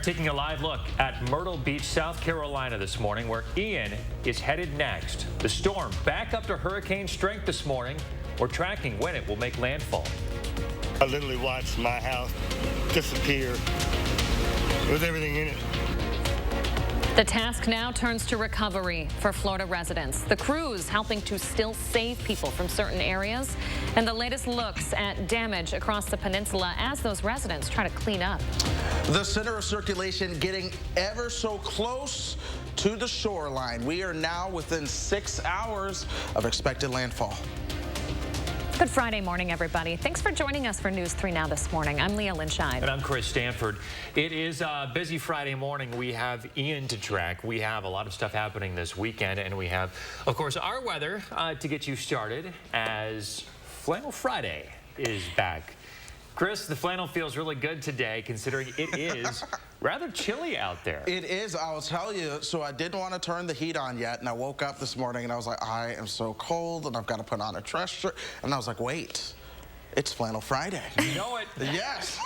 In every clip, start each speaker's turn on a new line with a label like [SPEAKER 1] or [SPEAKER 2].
[SPEAKER 1] Taking a live look at Myrtle Beach, South Carolina this morning, where Ian is headed next. The storm back up to hurricane strength this morning. We're tracking when it will make landfall.
[SPEAKER 2] I literally watched my house disappear with everything in it.
[SPEAKER 3] The task now turns to recovery for Florida residents. The crews helping to still save people from certain areas, and the latest looks at damage across the peninsula as those residents try to clean up.
[SPEAKER 4] The center of circulation getting ever so close to the shoreline. We are now within 6 hours of expected landfall.
[SPEAKER 3] Good Friday morning, everybody. Thanks for joining us for News 3 Now this morning. I'm Leah Linscheid.
[SPEAKER 1] And I'm Chris Stanford. It is a busy Friday morning. We have Ian to track. We have a lot of stuff happening this weekend, and we have, of course, our weather to get you started as Flannel Friday is back. Chris, the flannel feels really good today, considering it is rather chilly out there.
[SPEAKER 4] It is, I'll tell you. So I didn't want to turn the heat on yet, and I woke up this morning and I was like, I am so cold, and I've got to put on a dress shirt. And I was like, wait, it's Flannel Friday.
[SPEAKER 1] You know it.
[SPEAKER 4] Yes.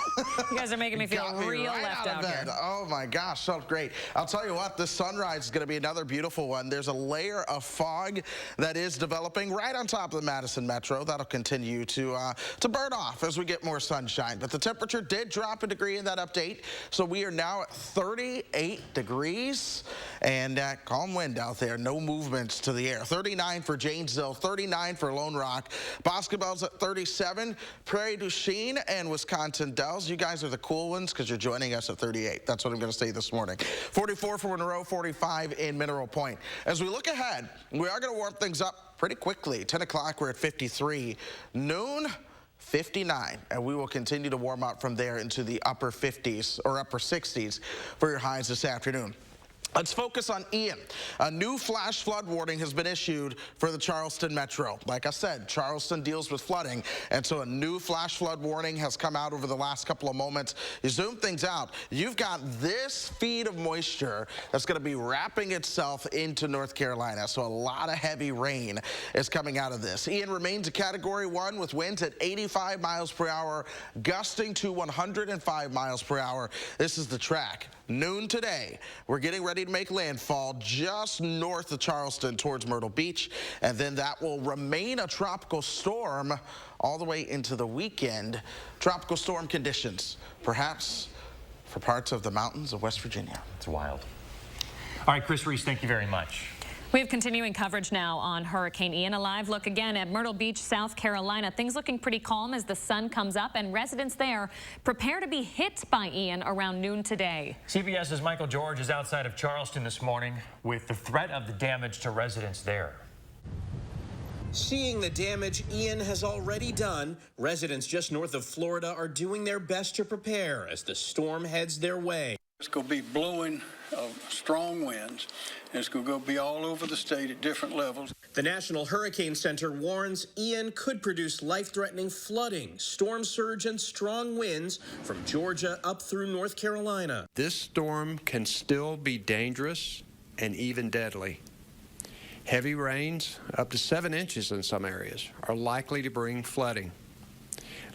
[SPEAKER 3] You guys are making me feel real left out here.
[SPEAKER 4] Oh my gosh, so great. I'll tell you what, this sunrise is going to be another beautiful one. There's a layer of fog that is developing right on top of the Madison metro. That'll continue to burn off as we get more sunshine. But the temperature did drop a degree in that update. So we are now at 38 degrees and calm wind out there. No movements to the air. 39 for Janesville, 39 for Lone Rock. Boscobel's at 37. Prairie du Chien and Wisconsin Dells. You guys are the cool ones because you're joining us at 38. That's what I'm going to say this morning. 44 for Monroe, 45 in Mineral Point. As we look ahead, we are going to warm things up pretty quickly. 10 o'clock, we're at 53. Noon, 59, and we will continue to warm up from there into the upper 50s or upper 60s for your highs this afternoon. Let's focus on Ian. A new flash flood warning has been issued for the Charleston metro. Like I said, Charleston deals with flooding, and so a new flash flood warning has come out over the last couple of moments. You zoom things out, you've got this feed of moisture that's going to be wrapping itself into North Carolina, so a lot of heavy rain is coming out of this. Ian remains a Category 1 with winds at 85 miles per hour, gusting to 105 miles per hour. This is the track. Noon today, we're getting ready to make landfall just north of Charleston towards Myrtle Beach, and then that will remain a tropical storm all the way into the weekend. Tropical storm conditions, perhaps for parts of the mountains of West Virginia.
[SPEAKER 1] It's wild. All right, Chris Reese, thank you very much.
[SPEAKER 3] We have continuing coverage now on Hurricane Ian. A live look again at Myrtle Beach, South Carolina. Things looking pretty calm as the sun comes up, and residents there prepare to be hit by Ian around noon today.
[SPEAKER 1] CBS's Michael George is outside of Charleston this morning with the threat of the damage to residents there.
[SPEAKER 5] Seeing the damage Ian has already done, residents just north of Florida are doing their best to prepare as the storm heads their way.
[SPEAKER 6] It's going to be blowing strong winds, and it's going to be all over the state at different levels.
[SPEAKER 5] The National Hurricane Center warns Ian could produce life-threatening flooding, storm surge, and strong winds from Georgia up through North Carolina.
[SPEAKER 7] This storm can still be dangerous and even deadly. Heavy rains, up to 7 inches in some areas, are likely to bring flooding.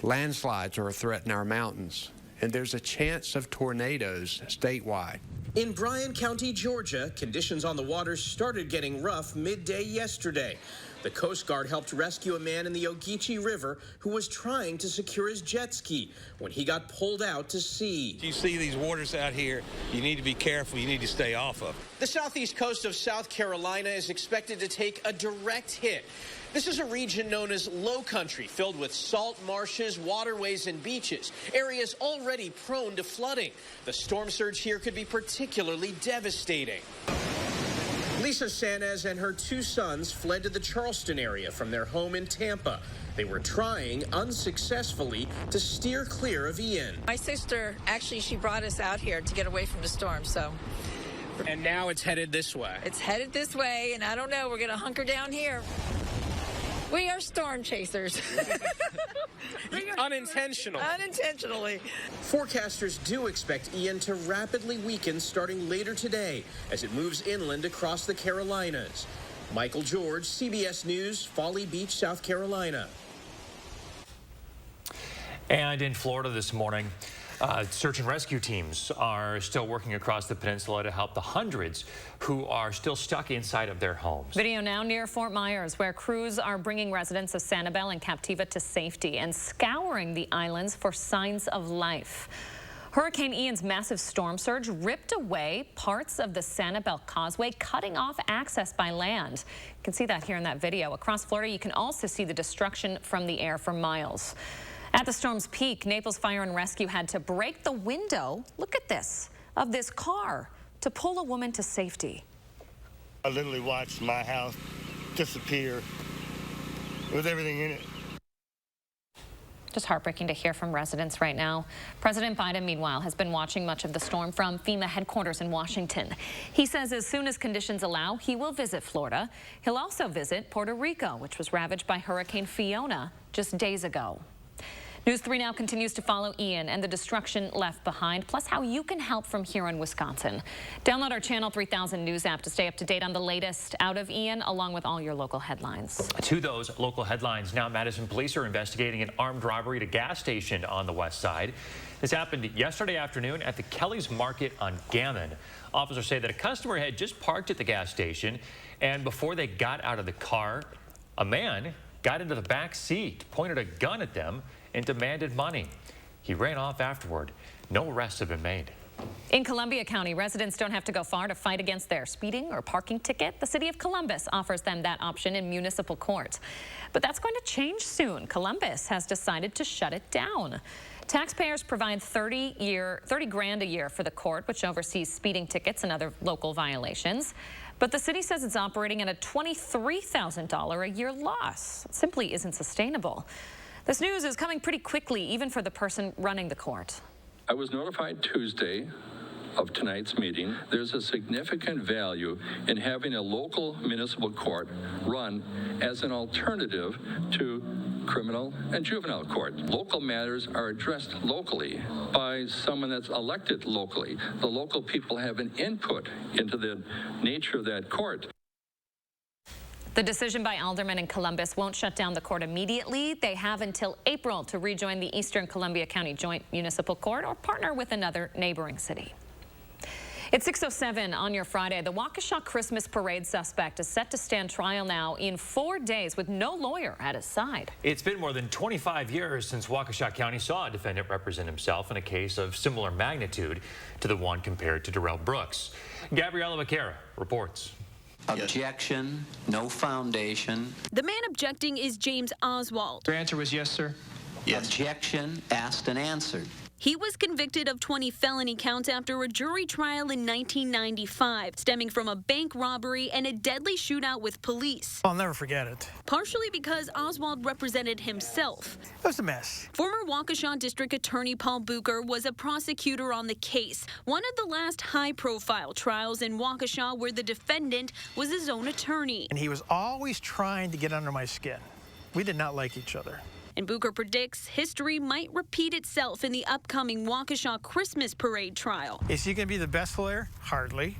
[SPEAKER 7] Landslides are a threat in our mountains, and there's a chance of tornadoes statewide.
[SPEAKER 5] In Bryan County, Georgia, conditions on the water started getting rough midday yesterday. The Coast Guard helped rescue a man in the Ogeechee River who was trying to secure his jet ski when he got pulled out to sea.
[SPEAKER 8] You see these waters out here, you need to be careful, you need to stay off of them.
[SPEAKER 5] The southeast coast of South Carolina is expected to take a direct hit. This is a region known as low country, filled with salt marshes, waterways, and beaches, areas already prone to flooding. The storm surge here could be particularly devastating. Lisa Sanez and her 2 sons fled to the Charleston area from their home in Tampa. They were trying unsuccessfully to steer clear of Ian.
[SPEAKER 9] My sister, actually, she brought us out here to get away from the storm, so.
[SPEAKER 5] And now it's headed this way.
[SPEAKER 9] It's headed this way, and I don't know, we're going to hunker down here. We are storm chasers.
[SPEAKER 5] Unintentional.
[SPEAKER 9] Unintentionally.
[SPEAKER 5] Forecasters do expect Ian to rapidly weaken starting later today as it moves inland across the Carolinas. Michael George, CBS News, Folly Beach, South Carolina.
[SPEAKER 1] And in Florida this morning, Search and rescue teams are still working across the peninsula to help the hundreds who are still stuck inside of their homes.
[SPEAKER 3] Video now near Fort Myers, where crews are bringing residents of Sanibel and Captiva to safety and scouring the islands for signs of life. Hurricane Ian's massive storm surge ripped away parts of the Sanibel Causeway, cutting off access by land. You can see that here in that video. Across Florida, you can also see the destruction from the air for miles. At the storm's peak, Naples Fire and Rescue had to break the window, look at this, of this car to pull a woman to safety.
[SPEAKER 2] I literally watched my house disappear with everything in it.
[SPEAKER 3] Just heartbreaking to hear from residents right now. President Biden, meanwhile, has been watching much of the storm from FEMA headquarters in Washington. He says as soon as conditions allow, he will visit Florida. He'll also visit Puerto Rico, which was ravaged by Hurricane Fiona just days ago. News 3 now continues to follow Ian and the destruction left behind, plus how you can help from here in Wisconsin. Download our Channel 3000 News app to stay up to date on the latest out of Ian, along with all your local headlines.
[SPEAKER 1] To those local headlines now, Madison police are investigating an armed robbery at a gas station on the west side. This happened yesterday afternoon at the Kelly's Market on Gammon. Officers say that a customer had just parked at the gas station, and before they got out of the car, a man got into the back seat, pointed a gun at them, and demanded money. He ran off afterward. No arrests have been made.
[SPEAKER 3] In Columbia County, residents don't have to go far to fight against their speeding or parking ticket. The city of Columbus offers them that option in municipal court. But that's going to change soon. Columbus has decided to shut it down. Taxpayers provide $30 grand a year for the court, which oversees speeding tickets and other local violations. But the city says it's operating at a $23,000 a year loss. It simply isn't sustainable. This news is coming pretty quickly, even for the person running the court.
[SPEAKER 10] I was notified Tuesday of tonight's meeting. There's a significant value in having a local municipal court run as an alternative to criminal and juvenile court. Local matters are addressed locally by someone that's elected locally. The local people have an input into the nature of that court.
[SPEAKER 3] The decision by aldermen in Columbus won't shut down the court immediately. They have until April to rejoin the Eastern Columbia County Joint Municipal Court or partner with another neighboring city. It's 6:07 on your Friday. The Waukesha Christmas parade suspect is set to stand trial now in 4 days with no lawyer at his side.
[SPEAKER 1] It's been more than 25 years since Waukesha County saw a defendant represent himself in a case of similar magnitude to the one compared to Darrell Brooks. Gabriella Vaquera reports.
[SPEAKER 11] Objection, no foundation.
[SPEAKER 12] The man objecting is James Oswald.
[SPEAKER 13] Your answer was yes, sir?
[SPEAKER 11] Yes. Objection, asked and answered.
[SPEAKER 12] He was convicted of 20 felony counts after a jury trial in 1995, stemming from a bank robbery and a deadly shootout with police.
[SPEAKER 13] I'll never forget it.
[SPEAKER 12] Partially because Oswald represented himself.
[SPEAKER 13] It was a mess.
[SPEAKER 12] Former Waukesha District Attorney Paul Bucher was a prosecutor on the case, one of the last high-profile trials in Waukesha where the defendant was his own attorney.
[SPEAKER 13] And he was always trying to get under my skin. We did not like each other.
[SPEAKER 12] And Bucher predicts history might repeat itself in the upcoming Waukesha Christmas parade trial.
[SPEAKER 13] Is he going to be the best lawyer? Hardly.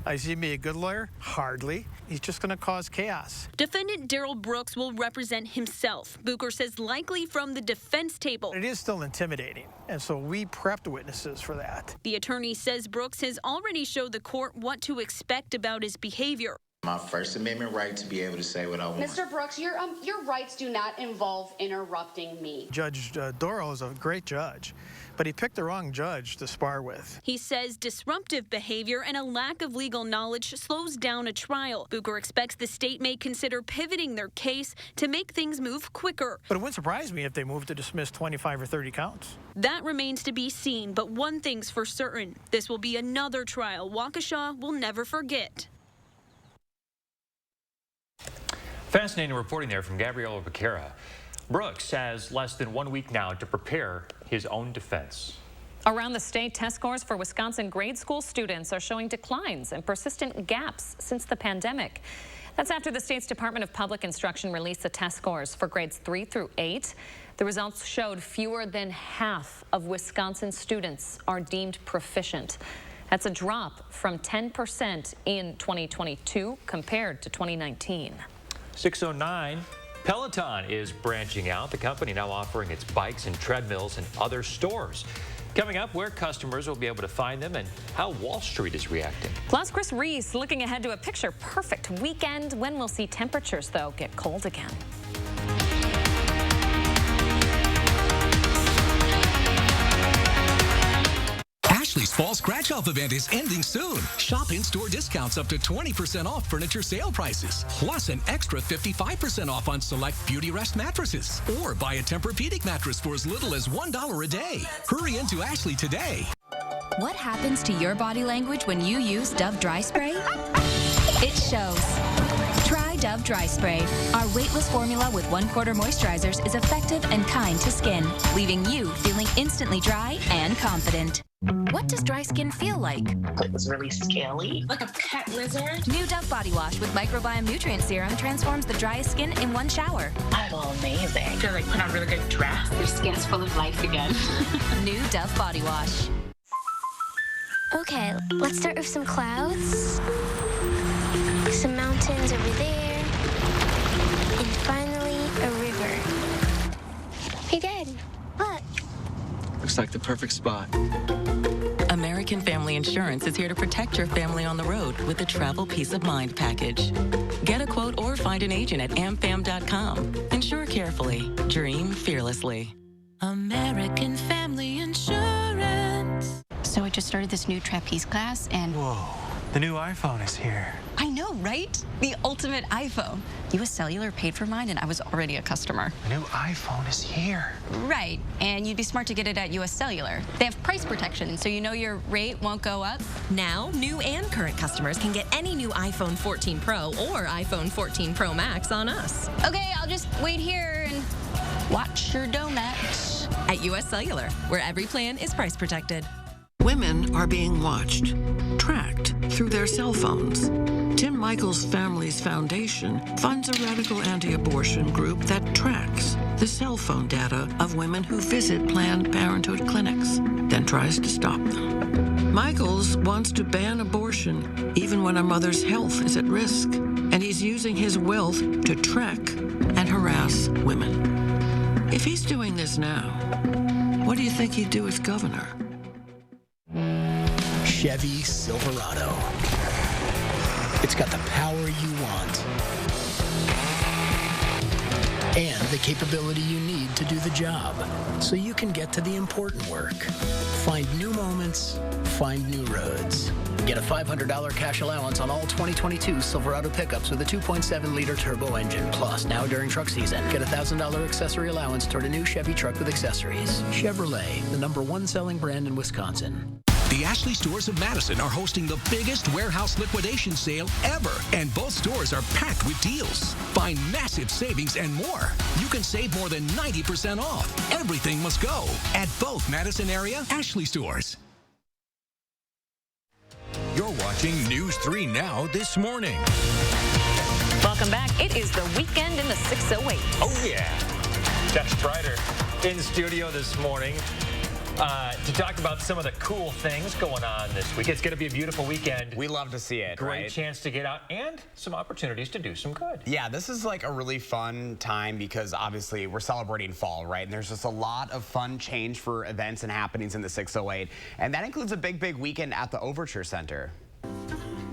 [SPEAKER 13] Is he going to be a good lawyer? Hardly. He's just going to cause chaos.
[SPEAKER 12] Defendant Darrell Brooks will represent himself. Bucher says likely from the defense table.
[SPEAKER 13] It is still intimidating, and so we prepped witnesses for that.
[SPEAKER 12] The attorney says Brooks has already showed the court what to expect about his behavior.
[SPEAKER 14] My First Amendment right to be able to say what I want.
[SPEAKER 15] Mr. Brooks, your rights do not involve interrupting me.
[SPEAKER 13] Judge Dorrell is a great judge, but he picked the wrong judge to spar with.
[SPEAKER 12] He says disruptive behavior and a lack of legal knowledge slows down a trial. Bucher expects the state may consider pivoting their case to make things move quicker.
[SPEAKER 13] But it wouldn't surprise me if they moved to dismiss 25 or 30 counts.
[SPEAKER 12] That remains to be seen, but one thing's for certain. This will be another trial Waukesha will never forget.
[SPEAKER 1] Fascinating reporting there from Gabriella Vaquera. Brooks has less than 1 week now to prepare his own defense.
[SPEAKER 3] Around the state, test scores for Wisconsin grade school students are showing declines and persistent gaps since the pandemic. That's after the state's Department of Public Instruction released the test scores for grades 3 through 8. The results showed fewer than half of Wisconsin students are deemed proficient. That's a drop from 10% in 2022 compared to 2019.
[SPEAKER 1] 6:09. Peloton is branching out. The company now offering its bikes and treadmills in other stores. Coming up, where customers will be able to find them and how Wall Street is reacting.
[SPEAKER 3] Plus, Chris Reese looking ahead to a picture-perfect weekend. When we'll see temperatures, though, get cold again.
[SPEAKER 16] Ashley's Fall Scratch-Off event is ending soon. Shop in-store discounts up to 20% off furniture sale prices, plus an extra 55% off on select Beauty Rest mattresses. Or buy a Tempur-Pedic mattress for as little as $1 a day. Hurry into Ashley today.
[SPEAKER 17] What happens to your body language when you use Dove Dry Spray? It shows. Try Dove Dry Spray. Our weightless formula with 1/4 moisturizers is effective and kind to skin, leaving you feeling instantly dry and confident. What does dry skin feel like?
[SPEAKER 18] It was really scaly, like a pet lizard.
[SPEAKER 17] New Dove Body Wash with Microbiome Nutrient Serum transforms the driest skin in 1 shower.
[SPEAKER 18] I feel amazing. I feel like put on a really good dress. Your skin's full of life again.
[SPEAKER 17] New Dove Body Wash.
[SPEAKER 19] Okay, let's start with some clouds, some mountains over there, and finally a river. Hey, Dad, look.
[SPEAKER 20] Looks like the perfect spot.
[SPEAKER 21] American Family Insurance is here to protect your family on the road with the Travel Peace of Mind package. Get a quote or find an agent at amfam.com. Insure carefully. Dream fearlessly.
[SPEAKER 22] American Family Insurance. So I just started this new trapeze class and...
[SPEAKER 13] Whoa, the new iPhone is here.
[SPEAKER 22] I know, right? The ultimate iPhone. US Cellular paid for mine and I was already a customer.
[SPEAKER 13] The new iPhone is here.
[SPEAKER 22] Right, and you'd be smart to get it at US Cellular. They have price protection, so you know your rate won't go up.
[SPEAKER 23] Now, new and current customers can get any new iPhone 14 Pro or iPhone 14 Pro Max on us.
[SPEAKER 22] Okay, I'll just wait here and watch your donut.
[SPEAKER 23] At US Cellular, where every plan is price protected.
[SPEAKER 24] Women are being watched, tracked through their cell phones. Tim Michaels Families Foundation funds a radical anti-abortion group that tracks the cell phone data of women who visit Planned Parenthood clinics, then tries to stop them. Michaels wants to ban abortion even when a mother's health is at risk, and he's using his wealth to track and harass women. If he's doing this now, what do you think he'd do as governor?
[SPEAKER 25] Chevy Silverado. It's got the power you want and the capability you need to do the job so you can get to the important work. Find new moments, find new roads. Get a $500 cash allowance on all 2022 Silverado pickups with a 2.7-liter turbo engine. Plus, now during truck season, get a $1,000 accessory allowance toward a new Chevy truck with accessories. Chevrolet, the #1 selling brand in Wisconsin.
[SPEAKER 16] The Ashley stores of Madison are hosting the biggest warehouse liquidation sale ever, and both stores are packed with deals. Find massive savings and more. You can save more than 90% off. Everything must go at both Madison area Ashley stores.
[SPEAKER 26] You're watching News 3 Now this morning.
[SPEAKER 3] Welcome back. It is the weekend in the 608.
[SPEAKER 1] Oh, yeah. Jeff Strider in studio this morning to talk about some of the cool things going on this week. It's going to be a beautiful weekend.
[SPEAKER 27] We love to see it,
[SPEAKER 1] Great
[SPEAKER 27] right?
[SPEAKER 1] chance to get out and some opportunities to do some good.
[SPEAKER 27] Yeah, this is like a really fun time because obviously we're celebrating fall, right? And there's just a lot of fun change for events and happenings in the 608. And that includes a big, big weekend at the Overture Center.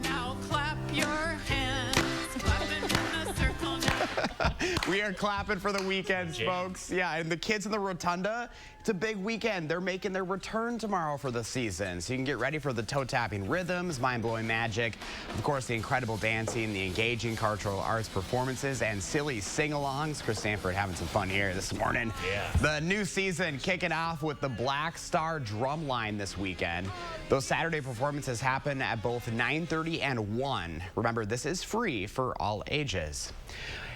[SPEAKER 22] Now clap your hands, clapping in a circle now.
[SPEAKER 27] We are clapping for the weekends, folks. Yeah, and the kids in the Rotunda, it's a big weekend. They're making their return tomorrow for the season. So you can get ready for the toe-tapping rhythms, mind-blowing magic, of course, the incredible dancing, the engaging cultural arts performances, and silly sing-alongs. Chris Stanford having some fun here this morning.
[SPEAKER 1] Yeah.
[SPEAKER 27] The new season kicking off with the Black Star Drumline this weekend. Those Saturday performances happen at both 9:30 and 1. Remember, this is free for all ages.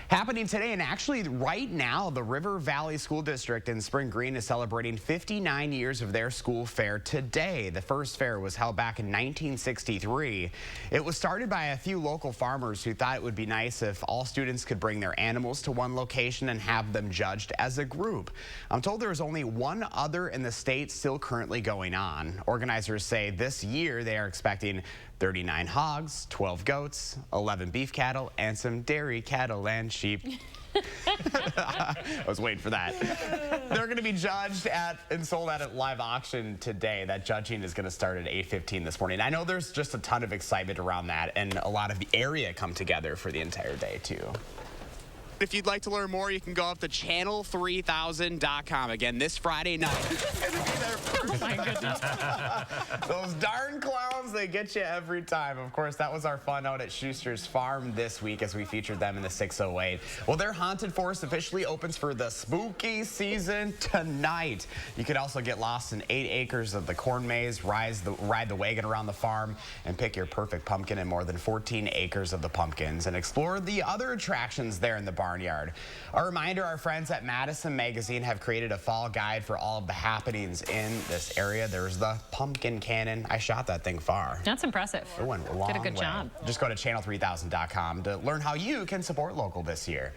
[SPEAKER 27] Happening today, and actually right now, the River Valley School District in Spring Green is celebrating 59 years of their school fair today. The first fair was held back in 1963. It was started by a few local farmers who thought it would be nice if all students could bring their animals to one location and have them judged as a group. I'm told there is only one other in the state still currently going on. Organizers say this year they are expecting 39 hogs, 12 goats, 11 beef cattle, and some dairy cattle and sheep. I was waiting for that. They're going to be judged at and sold at a live auction today. That judging is going to start at 8:15 this morning. I know there's just a ton of excitement around that, and a lot of the area come together for the entire day, too. If you'd like to learn more, you can go up to channel3000.com. Again, this Friday night. Oh, my goodness. Those darn clowns, they get you every time. Of course, that was our fun out at Schuster's Farm this week as we featured them in the 608. Well, their Haunted Forest officially opens for the spooky season tonight. You could also get lost in 8 acres of the corn maze, ride the wagon around the farm, and pick your perfect pumpkin in more than 14 acres of the pumpkins, and explore the other attractions there in the barnyard. A reminder, our friends at Madison Magazine have created a fall guide for all of the happenings in this area. There's the pumpkin cannon. I shot that thing far.
[SPEAKER 3] That's impressive.
[SPEAKER 27] It went a long way.
[SPEAKER 3] Did a good job.
[SPEAKER 27] Just go to channel3000.com to learn how you can support local this year.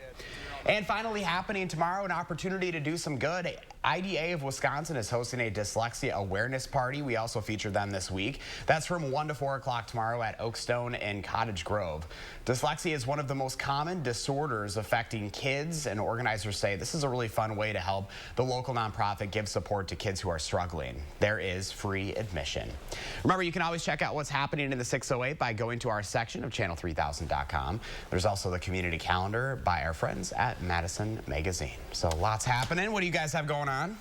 [SPEAKER 27] And finally, happening tomorrow, an opportunity to do some good. IDA of Wisconsin is hosting a dyslexia awareness party. We also featured them this week. That's from 1 to 4 o'clock tomorrow at Oakstone and Cottage Grove. Dyslexia is one of the most common disorders affecting kids, and organizers say this is a really fun way to help the local nonprofit give support to kids who are struggling. There is free admission. Remember, you can always check out what's happening in the 608 by going to our section of channel3000.com. There's also the community calendar by our friends at Madison Magazine. So lots happening. What do you guys have going on?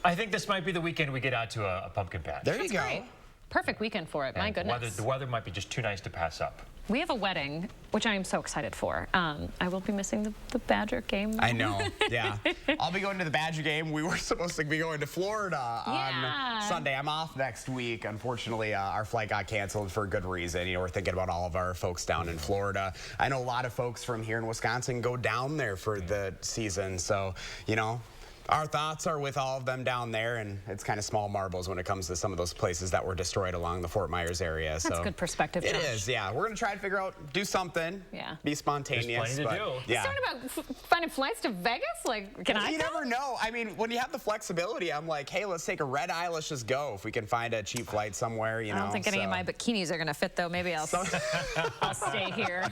[SPEAKER 1] I think this might be the weekend we get out to a pumpkin patch.
[SPEAKER 27] There you go.
[SPEAKER 3] Great. Perfect weekend for it. My goodness.
[SPEAKER 1] The weather might be just too nice to pass up.
[SPEAKER 3] We have a wedding, which I am so excited for. I will be missing the Badger game.
[SPEAKER 27] I know, yeah. I'll be going to the Badger game. We were supposed to be going to Florida on Sunday. I'm off next week. Unfortunately, our flight got canceled for a good reason. You know, we're thinking about all of our folks down in Florida. I know a lot of folks from here in Wisconsin go down there for the season. So, you know, our thoughts are with all of them down there, and it's kind of small marbles when it comes to some of those places that were destroyed along the Fort Myers area.
[SPEAKER 3] That's good perspective,
[SPEAKER 27] It
[SPEAKER 3] Josh.
[SPEAKER 27] is, yeah. We're going to try to figure out, do something, be spontaneous.
[SPEAKER 1] There's plenty to do.
[SPEAKER 27] Yeah.
[SPEAKER 3] He's talking about finding flights to Vegas? Like, can I
[SPEAKER 27] You never know. I mean, when you have the flexibility, I'm like, hey, let's take a red eye. Let's just go. If we can find a cheap flight somewhere, you know.
[SPEAKER 3] I don't think any of my bikinis are going to fit, though. Maybe I'll stay here.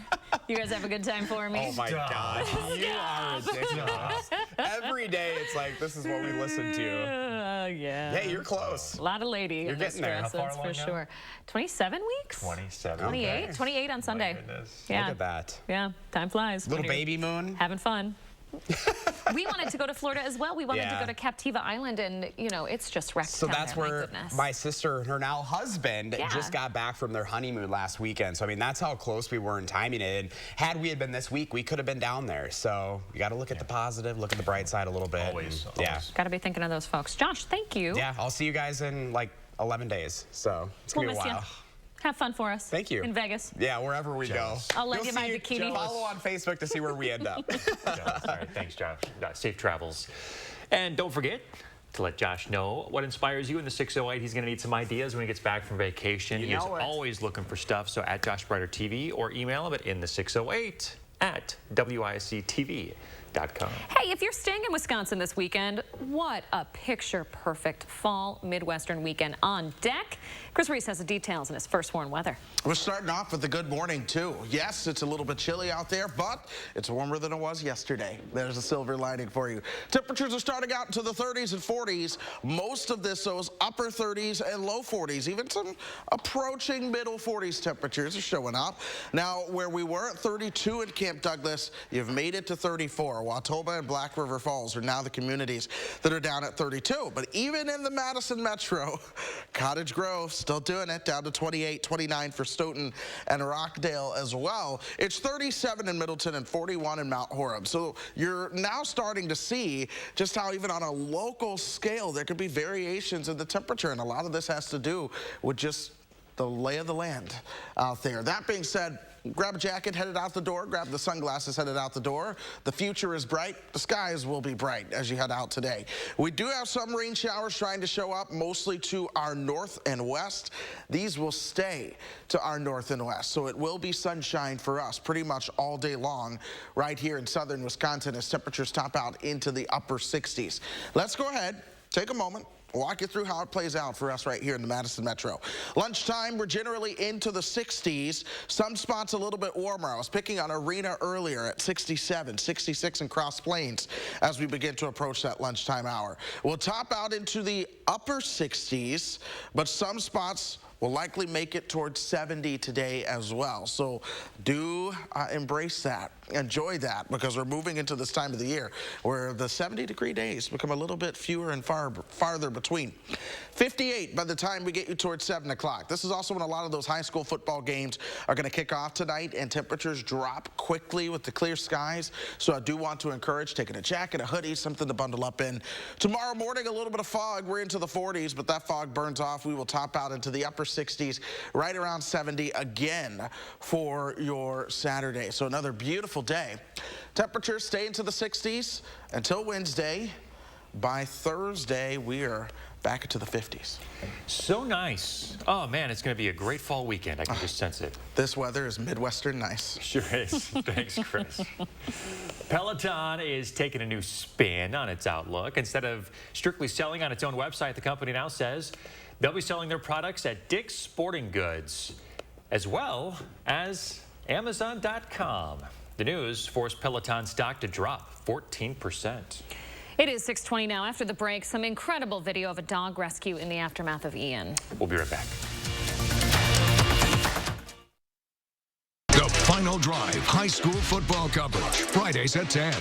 [SPEAKER 3] You guys have a good time for me?
[SPEAKER 27] Oh, my God. You are ridiculous. Every day, it's like, this is what we listen to.
[SPEAKER 3] Yeah.
[SPEAKER 27] Hey, you're close.
[SPEAKER 3] A lot of lady.
[SPEAKER 27] You're getting there.
[SPEAKER 3] Dress, that's for sure. 27 weeks?
[SPEAKER 1] 27.
[SPEAKER 3] 28.
[SPEAKER 27] Okay.
[SPEAKER 3] 28 on Sunday. Yeah.
[SPEAKER 27] Look at that.
[SPEAKER 3] Yeah, time flies.
[SPEAKER 27] Little baby moon.
[SPEAKER 3] Having fun. We wanted to go to Florida as well. We wanted to go to Captiva Island, and, you know, it's just wrecked
[SPEAKER 27] So
[SPEAKER 3] down
[SPEAKER 27] that's
[SPEAKER 3] there.
[SPEAKER 27] where my sister and her now husband just got back from their honeymoon last weekend. So, I mean, that's how close we were in timing it. And had we had been this week, we could have been down there. So you got to look at the positive, look at the bright side a little bit.
[SPEAKER 1] Always.
[SPEAKER 27] Yeah.
[SPEAKER 3] Got to be thinking of those folks. Josh, thank you.
[SPEAKER 27] Yeah, I'll see you guys in like 11 days. So it's going to be a while.
[SPEAKER 3] Have fun for us.
[SPEAKER 27] Thank you.
[SPEAKER 3] In Vegas.
[SPEAKER 27] Yeah, wherever we go.
[SPEAKER 3] I'll lend you my bikini.
[SPEAKER 27] Follow on Facebook to see where we end up.
[SPEAKER 1] All right, thanks, Josh. Safe travels. And don't forget to let Josh know what inspires you in the 608. He's going to need some ideas when he gets back from vacation. He's always looking for stuff. So at Josh Brighter TV or email him at in the608@WISC-TV.com.
[SPEAKER 3] Hey, if you're staying in Wisconsin this weekend, what a picture-perfect fall Midwestern weekend on deck. Chris Reese has the details in his First Warn weather.
[SPEAKER 2] We're starting off with a good morning, too. Yes, it's a little bit chilly out there, but it's warmer than it was yesterday. There's a silver lining for you. Temperatures are starting out into the 30s and 40s. Most of this, those upper 30s and low 40s. Even some approaching middle 40s temperatures are showing up. Now, where we were at 32 in Camp Douglas, you've made it to 34. Wautoba and Black River Falls are now the communities that are down at 32. But even in the Madison Metro, Cottage Grove still doing it, down to 28, 29 for Stoughton and Rockdale as well. It's 37 in Middleton and 41 in Mount Horeb. So you're now starting to see just how even on a local scale there could be variations in the temperature, and a lot of this has to do with just the lay of the land out there. That being said, grab a jacket, headed out the door. Grab the sunglasses, headed out the door. The future is bright. The skies will be bright as you head out today. We do have some rain showers trying to show up, mostly to our north and west. These will stay to our north and west, so it will be sunshine for us pretty much all day long right here in southern Wisconsin as temperatures top out into the upper 60s. Let's go ahead take a moment, walk you through how it plays out for us right here in the Madison Metro. Lunchtime, we're generally into the 60s. Some spots a little bit warmer. I was picking on Arena earlier at 67, 66 in Cross Plains as we begin to approach that lunchtime hour. We'll top out into the upper 60s, but some spots will likely make it towards 70 today as well. So do embrace that, enjoy that, because we're moving into this time of the year where the 70-degree days become a little bit fewer and farther between. 58 by the time we get you towards 7 o'clock. This is also when a lot of those high school football games are going to kick off tonight, and temperatures drop quickly with the clear skies. So I do want to encourage taking a jacket, a hoodie, something to bundle up in. Tomorrow morning, a little bit of fog. We're into the 40s, but that fog burns off. We will top out into the upper 60s, right around 70 again for your Saturday. So another beautiful day. Temperatures stay into the 60s until Wednesday. By Thursday, we are back into the 50s.
[SPEAKER 1] So nice. Oh, man, it's going to be a great fall weekend. I can just sense it.
[SPEAKER 2] This weather is Midwestern nice.
[SPEAKER 1] Sure is. Thanks, Chris. Peloton is taking a new spin on its outlook. Instead of strictly selling on its own website, the company now says they'll be selling their products at Dick's Sporting Goods, as well as Amazon.com. The news forced Peloton stock to drop 14%.
[SPEAKER 3] It is 6:20 now. After the break, some incredible video of a dog rescue in the aftermath of Ian.
[SPEAKER 1] We'll be right back.
[SPEAKER 26] The Final Drive high school football coverage, Fridays at 10.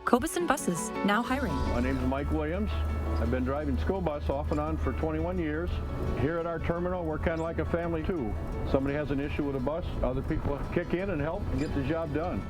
[SPEAKER 4] Cobus Buses, now hiring.
[SPEAKER 5] My name is Mike Williams. I've been driving school bus off and on for 21 years. Here at our terminal, we're kind of like a family too. Somebody has an issue with a bus, other people kick in and help and get the job done.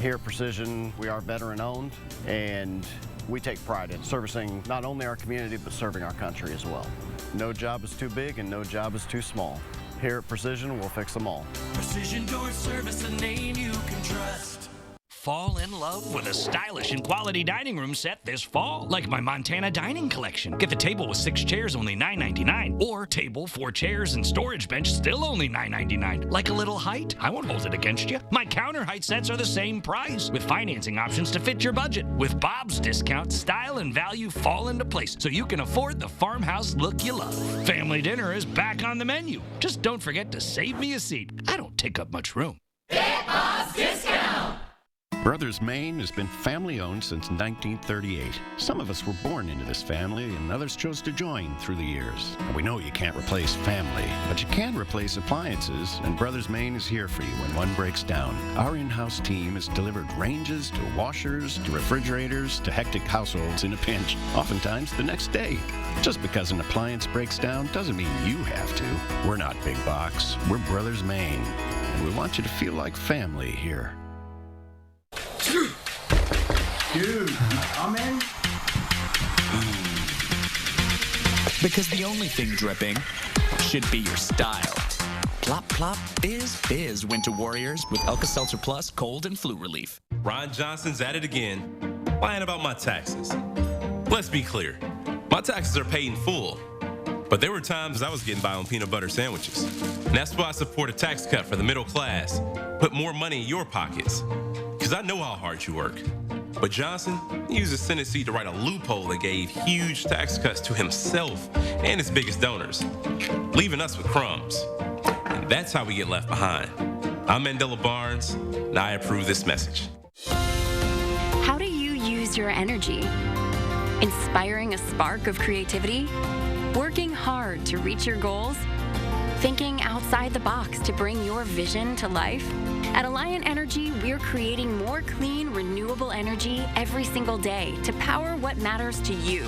[SPEAKER 6] Here at Precision, we are veteran-owned, and we take pride in servicing not only our community, but serving our country as well. No job is too big and no job is too small. Here at Precision, we'll fix them all.
[SPEAKER 7] Precision Door Service, a name you can trust.
[SPEAKER 8] Fall in love with a stylish and quality dining room set this fall, like my Montana Dining Collection. Get the table with 6 chairs, only $9.99, or table, 4 chairs, and storage bench, still only $9.99. Like a little height? I won't hold it against you. My counter height sets are the same price, with financing options to fit your budget. With Bob's discount, style and value fall into place, so you can afford the farmhouse look you love. Family dinner is back on the menu. Just don't forget to save me a seat. I don't take up much room.
[SPEAKER 7] Get Bob's discount!
[SPEAKER 9] Brothers Maine has been family-owned since 1938. Some of us were born into this family, and others chose to join through the years. And we know you can't replace family, but you can replace appliances, and Brothers Maine is here for you when one breaks down. Our in-house team has delivered ranges to washers to refrigerators to hectic households in a pinch, oftentimes the next day. Just because an appliance breaks down doesn't mean you have to. We're not big box. We're Brothers Maine, and we want you to feel like family here.
[SPEAKER 10] Dude, I'm in.
[SPEAKER 28] Because the only thing dripping should be your style. Plop, plop, fizz, fizz, Winter Warriors with Alka-Seltzer Plus cold and flu relief.
[SPEAKER 29] Ron Johnson's at it again, lying about my taxes. Let's be clear, my taxes are paid in full, but there were times I was getting by on peanut butter sandwiches. And that's why I support a tax cut for the middle class. Put more money in your pockets, because I know how hard you work. But Johnson used his Senate seat to write a loophole that gave huge tax cuts to himself and his biggest donors, leaving us with crumbs. And that's how we get left behind. I'm Mandela Barnes, and I approve this message.
[SPEAKER 22] How do you use your energy? Inspiring a spark of creativity? Working hard to reach your goals? Thinking outside the box to bring your vision to life? At Alliant Energy, we're creating more clean, renewable energy every single day to power what matters to you.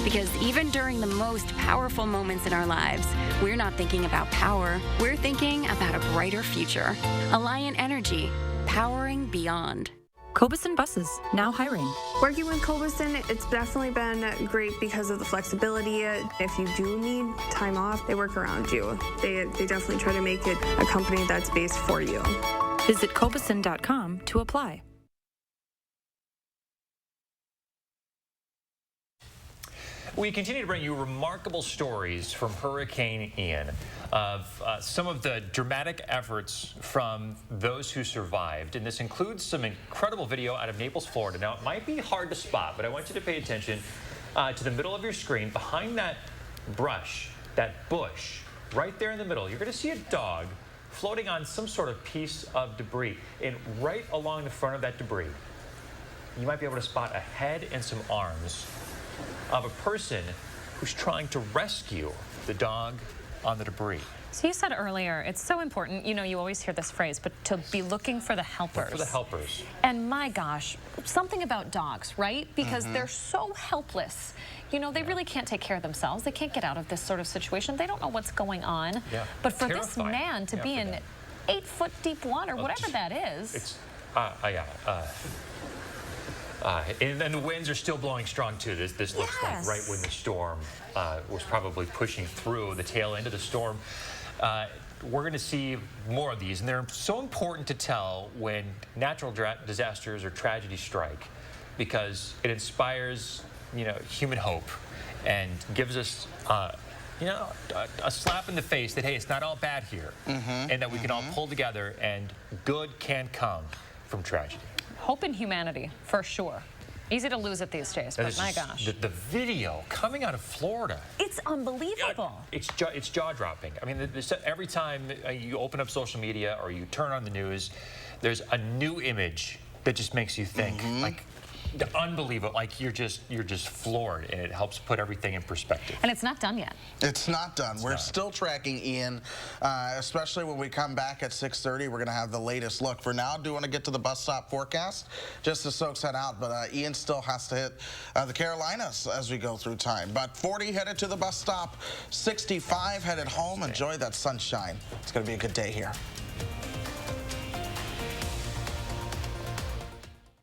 [SPEAKER 22] Because even during the most powerful moments in our lives, we're not thinking about power, we're thinking about a brighter future. Alliant Energy, powering beyond.
[SPEAKER 4] Cobus Buses, now hiring.
[SPEAKER 30] Working with Cobus, it's definitely been great because of the flexibility. If you do need time off, they work around you. They definitely try to make it a company that's based for you.
[SPEAKER 4] Visit Cobuson.com to apply.
[SPEAKER 1] We continue to bring you remarkable stories from Hurricane Ian of some of the dramatic efforts from those who survived. And this includes some incredible video out of Naples, Florida. Now, it might be hard to spot, but I want you to pay attention to the middle of your screen. Behind that brush, that bush, right there in the middle, you're going to see a dog floating on some sort of piece of debris. And right along the front of that debris, you might be able to spot a head and some arms of a person who's trying to rescue the dog on the debris.
[SPEAKER 3] So you said earlier, it's so important, you know, you always hear this phrase, but to be looking for the helpers.
[SPEAKER 1] Look for the helpers.
[SPEAKER 3] And my gosh, something about dogs, right? Because they're so helpless. You know, they really can't take care of themselves. They can't get out of this sort of situation. They don't know what's going on.
[SPEAKER 1] Yeah.
[SPEAKER 3] But for
[SPEAKER 1] Terrifying.
[SPEAKER 3] this man to be in 8-foot deep water, whatever that is.
[SPEAKER 1] It's, and the winds are still blowing strong too. This looks like right when the storm was probably pushing through the tail end of the storm. We're going to see more of these, and they're so important to tell when natural disasters or tragedies strike, because it inspires, you know, human hope and gives us, you know, a slap in the face that, hey, it's not all bad here, and that we can all pull together and good can come from tragedy.
[SPEAKER 3] Hope in humanity, for sure. Easy to lose it these days, but my gosh.
[SPEAKER 1] The video coming out of Florida.
[SPEAKER 3] It's unbelievable.
[SPEAKER 1] It's jaw-dropping. I mean, every time you open up social media or you turn on the news, there's a new image that just makes you think, like, unbelievable. Like you're just floored, and it helps put everything in perspective.
[SPEAKER 3] And it's not done yet.
[SPEAKER 2] It's not done. We're still tracking Ian, especially when we come back at 6:30. We're going to have the latest look. For now, I do want to get to the bus stop forecast just as Soaks head out, but Ian still has to hit the Carolinas as we go through time. But 40 headed to the bus stop, 65 headed home. Enjoy that sunshine. It's going to be a good day here.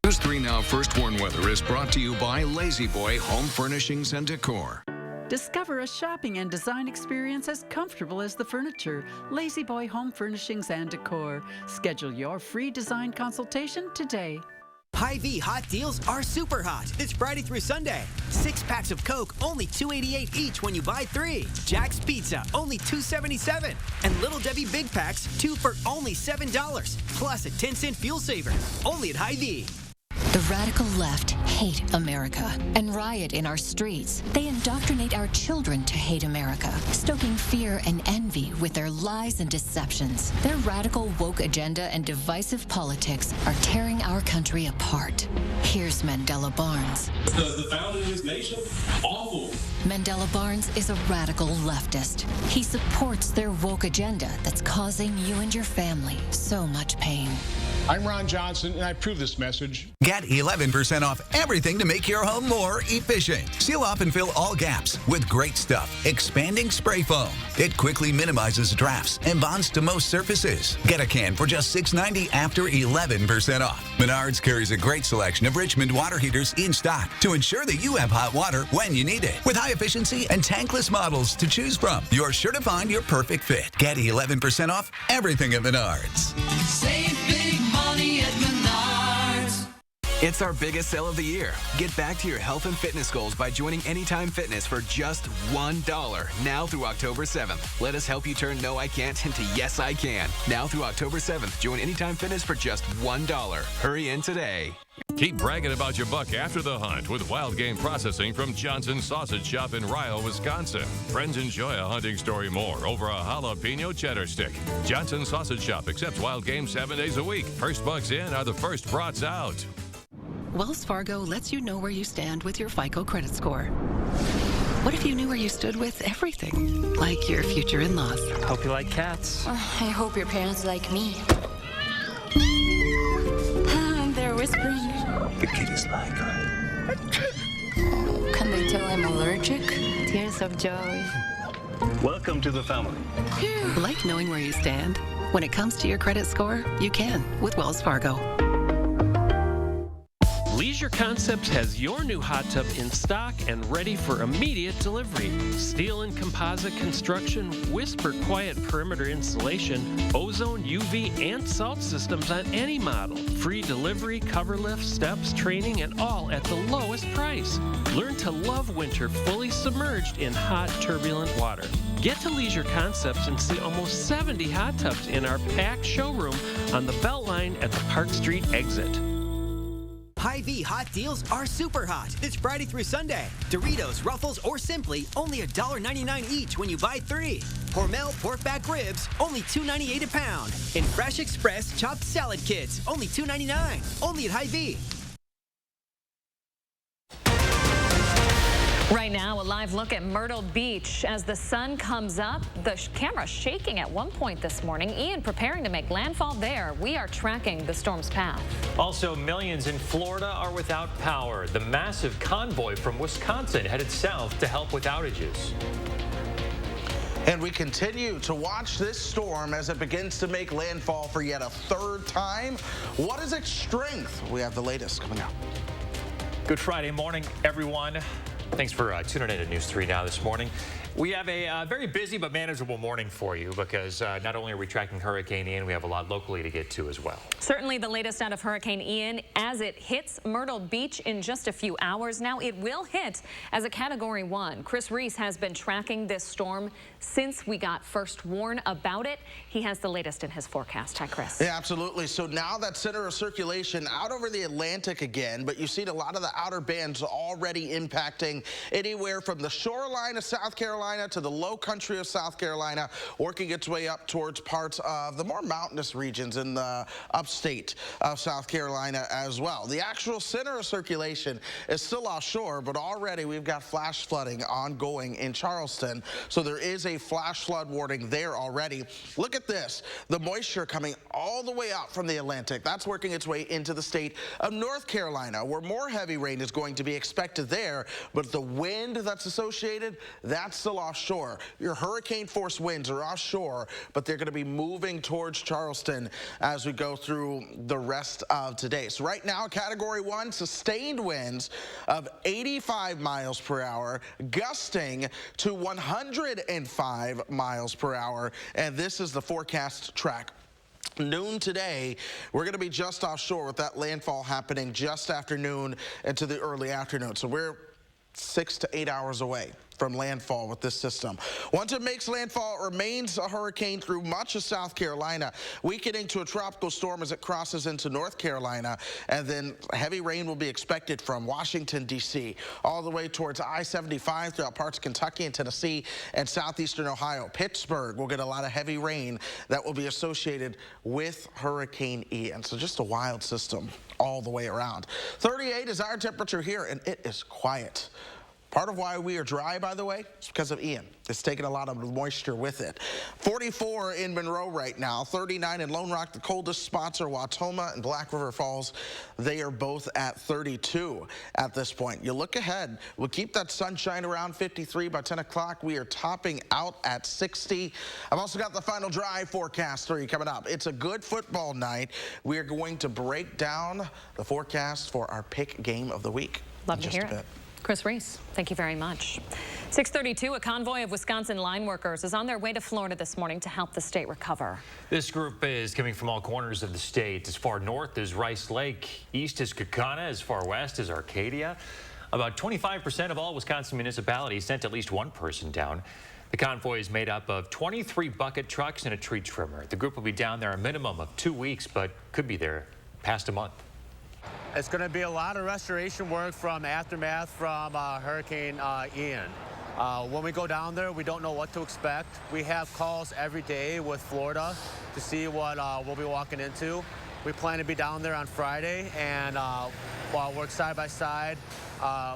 [SPEAKER 26] News 3 Now First Warn Weather is brought to you by Lazy Boy Home Furnishings and Decor.
[SPEAKER 11] Discover a shopping and design experience as comfortable as the furniture. Lazy Boy Home Furnishings and Decor. Schedule your free design consultation today.
[SPEAKER 12] Hy-Vee hot deals are super hot. It's Friday through Sunday. 6 packs of Coke, only $2.88 each when you buy 3. Jack's Pizza, only $2.77. And Little Debbie Big Packs, 2 for only $7. Plus a 10-cent fuel saver, only at Hy-Vee.
[SPEAKER 13] The radical left hate America and riot in our streets. They indoctrinate our children to hate America, stoking fear and envy with their lies and deceptions. Their radical woke agenda and divisive politics are tearing our country apart. Here's Mandela Barnes.
[SPEAKER 14] The founder of this nation, awful.
[SPEAKER 13] Mandela Barnes is a radical leftist. He supports their woke agenda that's causing you and your family so much pain.
[SPEAKER 15] I'm Ron Johnson, and I approve this message.
[SPEAKER 17] Get 11% off everything to make your home more efficient. Seal off and fill all gaps with great stuff. Expanding spray foam. It quickly minimizes drafts and bonds to most surfaces. Get a can for just $6.90 after 11% off. Menards carries a great selection of Richmond water heaters in stock to ensure that you have hot water when you need it. With high efficiency and tankless models to choose from, you're sure to find your perfect fit. Get 11% off everything at Menards.
[SPEAKER 7] Save big money at Menards.
[SPEAKER 28] It's our biggest sale of the year. Get back to your health and fitness goals by joining Anytime Fitness for just $1 now through October 7th. Let us help you turn no I can't into yes I can. Now through October 7th, join Anytime Fitness for just $1. Hurry in today.
[SPEAKER 18] Keep bragging about your buck after the hunt with wild game processing from Johnson's Sausage Shop in Ryle, Wisconsin. Friends enjoy a hunting story more over a jalapeno cheddar stick. Johnson's Sausage Shop accepts wild game 7 days a week. First bucks in are the first brats out.
[SPEAKER 24] Wells Fargo lets you know where you stand with your FICO credit score. What if you knew where you stood with everything, like your future in-laws?
[SPEAKER 19] Hope you like cats.
[SPEAKER 20] I hope your parents like me. They're whispering.
[SPEAKER 19] The kitties like her.
[SPEAKER 20] Oh, can they tell I'm allergic? Tears of joy.
[SPEAKER 19] Welcome to the family.
[SPEAKER 24] Like knowing where you stand? When it comes to your credit score, you can with Wells Fargo.
[SPEAKER 5] Leisure Concepts has your new hot tub in stock and ready for immediate delivery. Steel and composite construction, whisper quiet perimeter insulation, ozone, UV, and salt systems on any model. Free delivery, cover lift, steps, training, and all at the lowest price. Learn to love winter fully submerged in hot, turbulent water. Get to Leisure Concepts and see almost 70 hot tubs in our packed showroom on the Beltline at the Park Street exit.
[SPEAKER 12] Hy-Vee hot deals are super hot. It's Friday through Sunday. Doritos, Ruffles, or Simply, only $1.99 each when you buy 3. Hormel pork back ribs, only $2.98 a pound. And Fresh Express chopped salad kits, only $2.99. Only at Hy-Vee.
[SPEAKER 3] Right now, a live look at Myrtle Beach. As the sun comes up, the camera shaking at one point this morning. Ian preparing to make landfall there. We are tracking the storm's path.
[SPEAKER 1] Also, millions in Florida are without power. The massive convoy from Wisconsin headed south to help with outages.
[SPEAKER 2] And we continue to watch this storm as it begins to make landfall for yet a third time. What is its strength? We have the latest coming up.
[SPEAKER 1] Good Friday morning, everyone. Thanks for tuning in to News 3 Now this morning. We have a very busy but manageable morning for you because not only are we tracking Hurricane Ian, we have a lot locally to get to as well.
[SPEAKER 3] Certainly the latest out of Hurricane Ian as it hits Myrtle Beach in just a few hours. Now it will hit as a Category 1. Chris Reese has been tracking this storm since we got first warned about it. He has the latest in his forecast. Hi, Chris.
[SPEAKER 2] Yeah, absolutely. So now that center of circulation out over the Atlantic again, but you've seen a lot of the outer bands already impacting anywhere from the shoreline of South Carolina to the low country of South Carolina, working its way up towards parts of the more mountainous regions in the upstate of South Carolina as well. The actual center of circulation is still offshore, but already we've got flash flooding ongoing in Charleston. So there is a flash flood warning there already. Look at this. The moisture coming all the way out from the Atlantic. That's working its way into the state of North Carolina, where more heavy rain is going to be expected there, but the wind that's associated, that's still offshore. Your hurricane force winds are offshore, but they're going to be moving towards Charleston as we go through the rest of today. So right now, Category 1, sustained winds of 85 miles per hour, gusting to 105 miles per hour. And this is the forecast track. Noon today, we're going to be just offshore with that landfall happening just after noon into the early afternoon. So we're 6 to 8 hours away from landfall with this system. Once it makes landfall, it remains a hurricane through much of South Carolina, weakening to a tropical storm as it crosses into North Carolina, and then heavy rain will be expected from Washington, D.C., all the way towards I-75 throughout parts of Kentucky and Tennessee and southeastern Ohio. Pittsburgh will get a lot of heavy rain that will be associated with Hurricane Ian. So just a wild system all the way around. 38 is our temperature here, and it is quiet. Part of why we are dry, by the way, is because of Ian. It's taking a lot of moisture with it. 44 in Monroe right now, 39 in Lone Rock. The coldest spots are Watoma and Black River Falls. They are both at 32 at this point. You look ahead, we'll keep that sunshine around 53 by 10 o'clock. We are topping out at 60. I've also got the final drive forecast for you coming up. It's a good football night. We are going to break down the forecast for our pick game of the week.
[SPEAKER 3] Love to hear it. Chris Reese, thank you very much. 6:32, a convoy of Wisconsin line workers is on their way to Florida this morning to help the state recover.
[SPEAKER 1] This group is coming from all corners of the state. As far north as Rice Lake, east is Kaukauna, as far west as Arcadia. About 25% of all Wisconsin municipalities sent at least one person down. The convoy is made up of 23 bucket trucks and a tree trimmer. The group will be down there a minimum of 2 weeks, but could be there past a month.
[SPEAKER 6] It's going to be a lot of restoration work from aftermath from Hurricane Ian. When we go down there, we don't know what to expect. We have calls every day with Florida to see what we'll be walking into. We plan to be down there on Friday and work side by side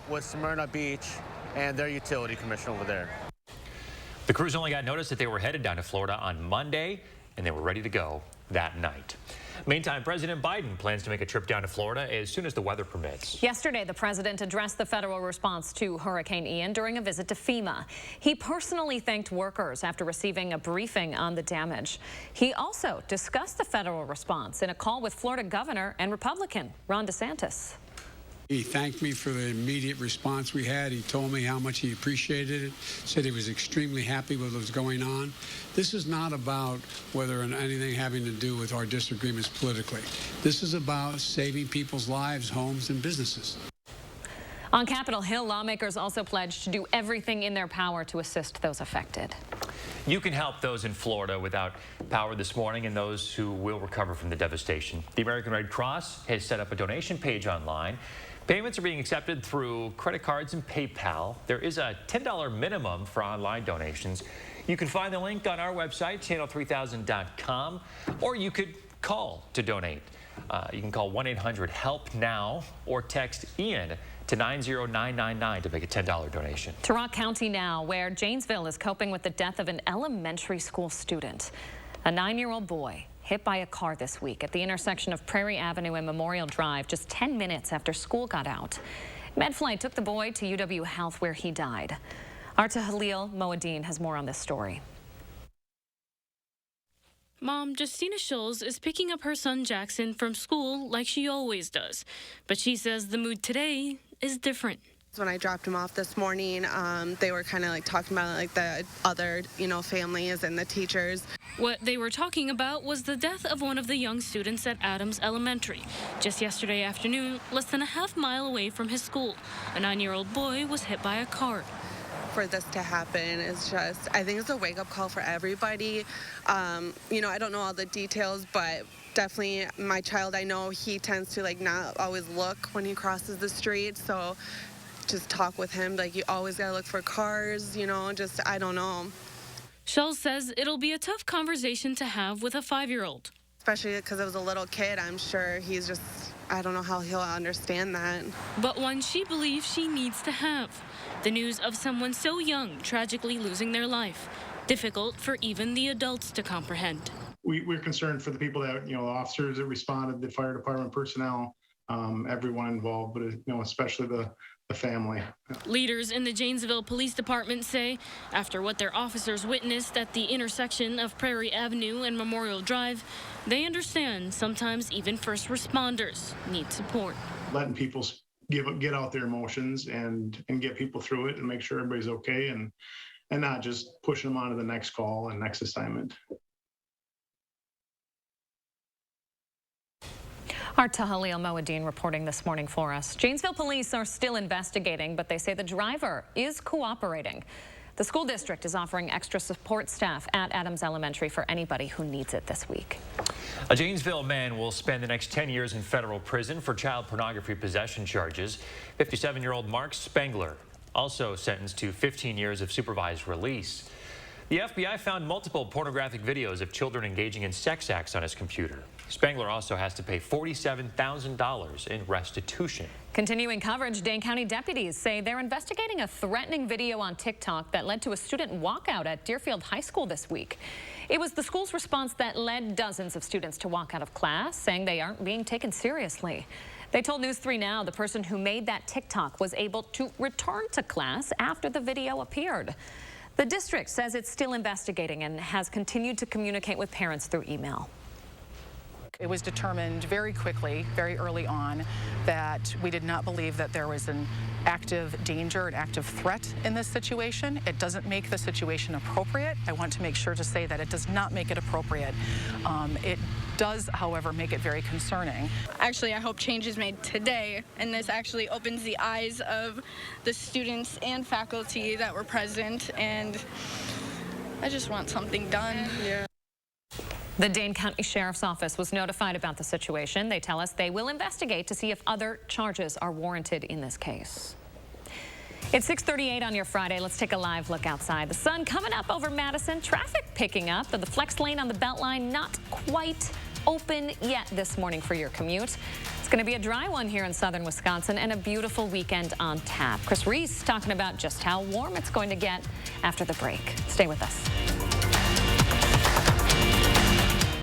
[SPEAKER 6] with Smyrna Beach and their utility commission over there.
[SPEAKER 1] The crews only got notice that they were headed down to Florida on Monday, and they were ready to go that night. Meantime, President Biden plans to make a trip down to Florida as soon as the weather permits.
[SPEAKER 3] Yesterday, the president addressed the federal response to Hurricane Ian during a visit to FEMA. He personally thanked workers after receiving a briefing on the damage. He also discussed the federal response in a call with Florida Governor and Republican Ron DeSantis.
[SPEAKER 8] He thanked me for the immediate response we had. He told me how much he appreciated it, said he was extremely happy with what was going on. This is not about whether anything having to do with our disagreements politically. This is about saving people's lives, homes, and businesses.
[SPEAKER 3] On Capitol Hill, lawmakers also pledged to do everything in their power to assist those affected.
[SPEAKER 1] You can help those in Florida without power this morning and those who will recover from the devastation. The American Red Cross has set up a donation page online. Payments are being accepted through credit cards and PayPal. There is a $10 minimum for online donations. You can find the link on our website, channel3000.com, or you could call to donate. You can call 1-800-HELP-NOW or text Ian to 90999 to make a $10 donation.
[SPEAKER 3] To Rock County now, where Janesville is coping with the death of an elementary school student. A 9-year-old boy hit by a car this week at the intersection of Prairie Avenue and Memorial Drive just 10 minutes after school got out. MedFlight took the boy to UW Health where he died. Our Tahalil Moadine has more on this story.
[SPEAKER 9] Mom, Justina Scholes is picking up her son Jackson from school like she always does. But she says the mood today is different.
[SPEAKER 10] When I dropped him off this morning, they were kind of like talking about like the other, families and the teachers.
[SPEAKER 9] What they were talking about was the death of one of the young students at Adams Elementary. Just yesterday afternoon, less than a half mile away from his school, a 9-year-old boy was hit by a car.
[SPEAKER 10] For this to happen is just, I think it's a wake-up call for everybody. I don't know all the details, but definitely my child, I know he tends to not always look when he crosses the street, so just talk with him, you always gotta look for cars, I don't know.
[SPEAKER 9] Scholes says it'll be a tough conversation to have with a 5-year-old.
[SPEAKER 10] Especially because it was a little kid, I'm sure he's just, I don't know how he'll understand that.
[SPEAKER 9] But one she believes she needs to have. The news of someone so young tragically losing their life. Difficult for even the adults to comprehend.
[SPEAKER 15] We're concerned for the people that, the officers that responded, the fire department personnel, everyone involved, but, especially the family.
[SPEAKER 9] Leaders in the Janesville Police Department say after what their officers witnessed at the intersection of Prairie Avenue and Memorial Drive, they understand sometimes even first responders need support.
[SPEAKER 15] Letting people get out their emotions and get people through it and make sure everybody's okay and not just pushing them on to the next call and next assignment.
[SPEAKER 3] Our Tahalil Moadine reporting this morning for us. Janesville police are still investigating, but they say the driver is cooperating. The school district is offering extra support staff at Adams Elementary for anybody who needs it this week.
[SPEAKER 1] A Janesville man will spend the next 10 years in federal prison for child pornography possession charges. 57-year-old Mark Spangler also sentenced to 15 years of supervised release. The FBI found multiple pornographic videos of children engaging in sex acts on his computer. Spangler also has to pay $47,000 in restitution.
[SPEAKER 3] Continuing coverage, Dane County deputies say they're investigating a threatening video on TikTok that led to a student walkout at Deerfield High School this week. It was the school's response that led dozens of students to walk out of class, saying they aren't being taken seriously. They told News 3 Now the person who made that TikTok was able to return to class after the video appeared. The district says it's still investigating and has continued to communicate with parents through email.
[SPEAKER 16] It was determined very quickly, very early on, that we did not believe that there was an active danger, an active threat in this situation. It doesn't make the situation appropriate. I want to make sure to say that it does not make it appropriate. It does, however, make it very concerning.
[SPEAKER 21] Actually, I hope change is made today, and this actually opens the eyes of the students and faculty that were present, and I just want something done. Yeah.
[SPEAKER 3] The Dane County Sheriff's Office was notified about the situation. They tell us they will investigate to see if other charges are warranted in this case. It's 6:38 on your Friday. Let's take a live look outside. The sun coming up over Madison. Traffic picking up, but the flex lane on the Beltline not quite open yet this morning for your commute. It's going to be a dry one here in southern Wisconsin and a beautiful weekend on tap. Chris Reese talking about just how warm it's going to get after the break. Stay with us.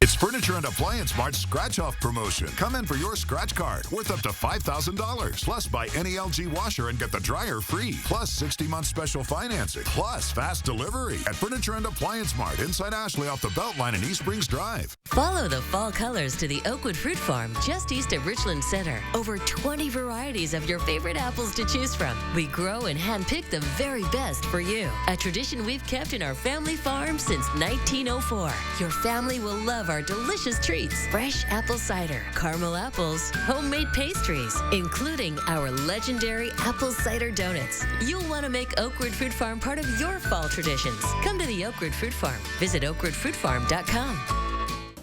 [SPEAKER 4] It's Furniture and Appliance Mart's scratch-off promotion. Come in for your scratch card worth up to $5,000. Plus, buy any LG washer and get the dryer free. Plus, 60-month special financing. Plus, fast delivery at Furniture and Appliance Mart inside Ashley off the Beltline in East Springs Drive.
[SPEAKER 11] Follow the fall colors to the Oakwood Fruit Farm just east of Richland Center. Over 20 varieties of your favorite apples to choose from. We grow and handpick the very best for you. A tradition we've kept in our family farm since 1904. Your family will love our delicious treats. Fresh apple cider, caramel apples, homemade pastries, including our legendary apple cider donuts. You'll want to make Oakwood Fruit Farm part of your fall traditions. Come to the Oakwood Fruit Farm. Visit oakwoodfruitfarm.com.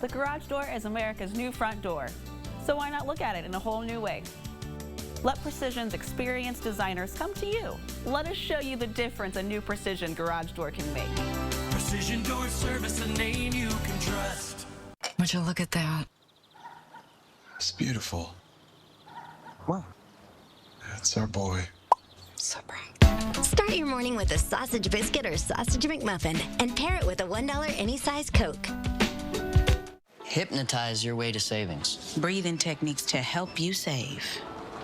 [SPEAKER 14] The garage door is America's new front door, so why not look at it in a whole new way? Let Precision's experienced designers come to you. Let us show you the difference a new Precision garage door can make.
[SPEAKER 7] Precision Door Service, a name you can trust.
[SPEAKER 22] Would you look at that?
[SPEAKER 23] It's beautiful. Wow. That's our boy.
[SPEAKER 22] So proud.
[SPEAKER 25] Start your morning with a sausage biscuit or sausage McMuffin and pair it with a $1 any size Coke.
[SPEAKER 26] Hypnotize your way to savings.
[SPEAKER 27] Breathing techniques to help you save.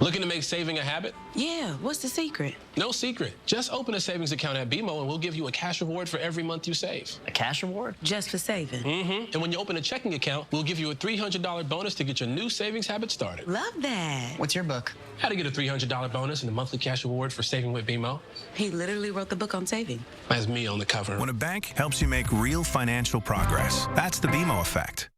[SPEAKER 29] Looking to make saving a habit?
[SPEAKER 27] Yeah, what's the secret?
[SPEAKER 29] No secret. Just open a savings account at BMO and we'll give you a cash reward for every month you save.
[SPEAKER 26] A cash reward?
[SPEAKER 27] Just for saving?
[SPEAKER 29] Mm-hmm. And when you open a checking account, we'll give you a $300 bonus to get your new savings habit started.
[SPEAKER 27] Love that.
[SPEAKER 26] What's your book?
[SPEAKER 29] How to get a $300 bonus and a monthly cash reward for saving with BMO.
[SPEAKER 27] He literally wrote the book on saving.
[SPEAKER 29] That's me on the cover.
[SPEAKER 30] When a bank helps you make real financial progress, that's the BMO effect.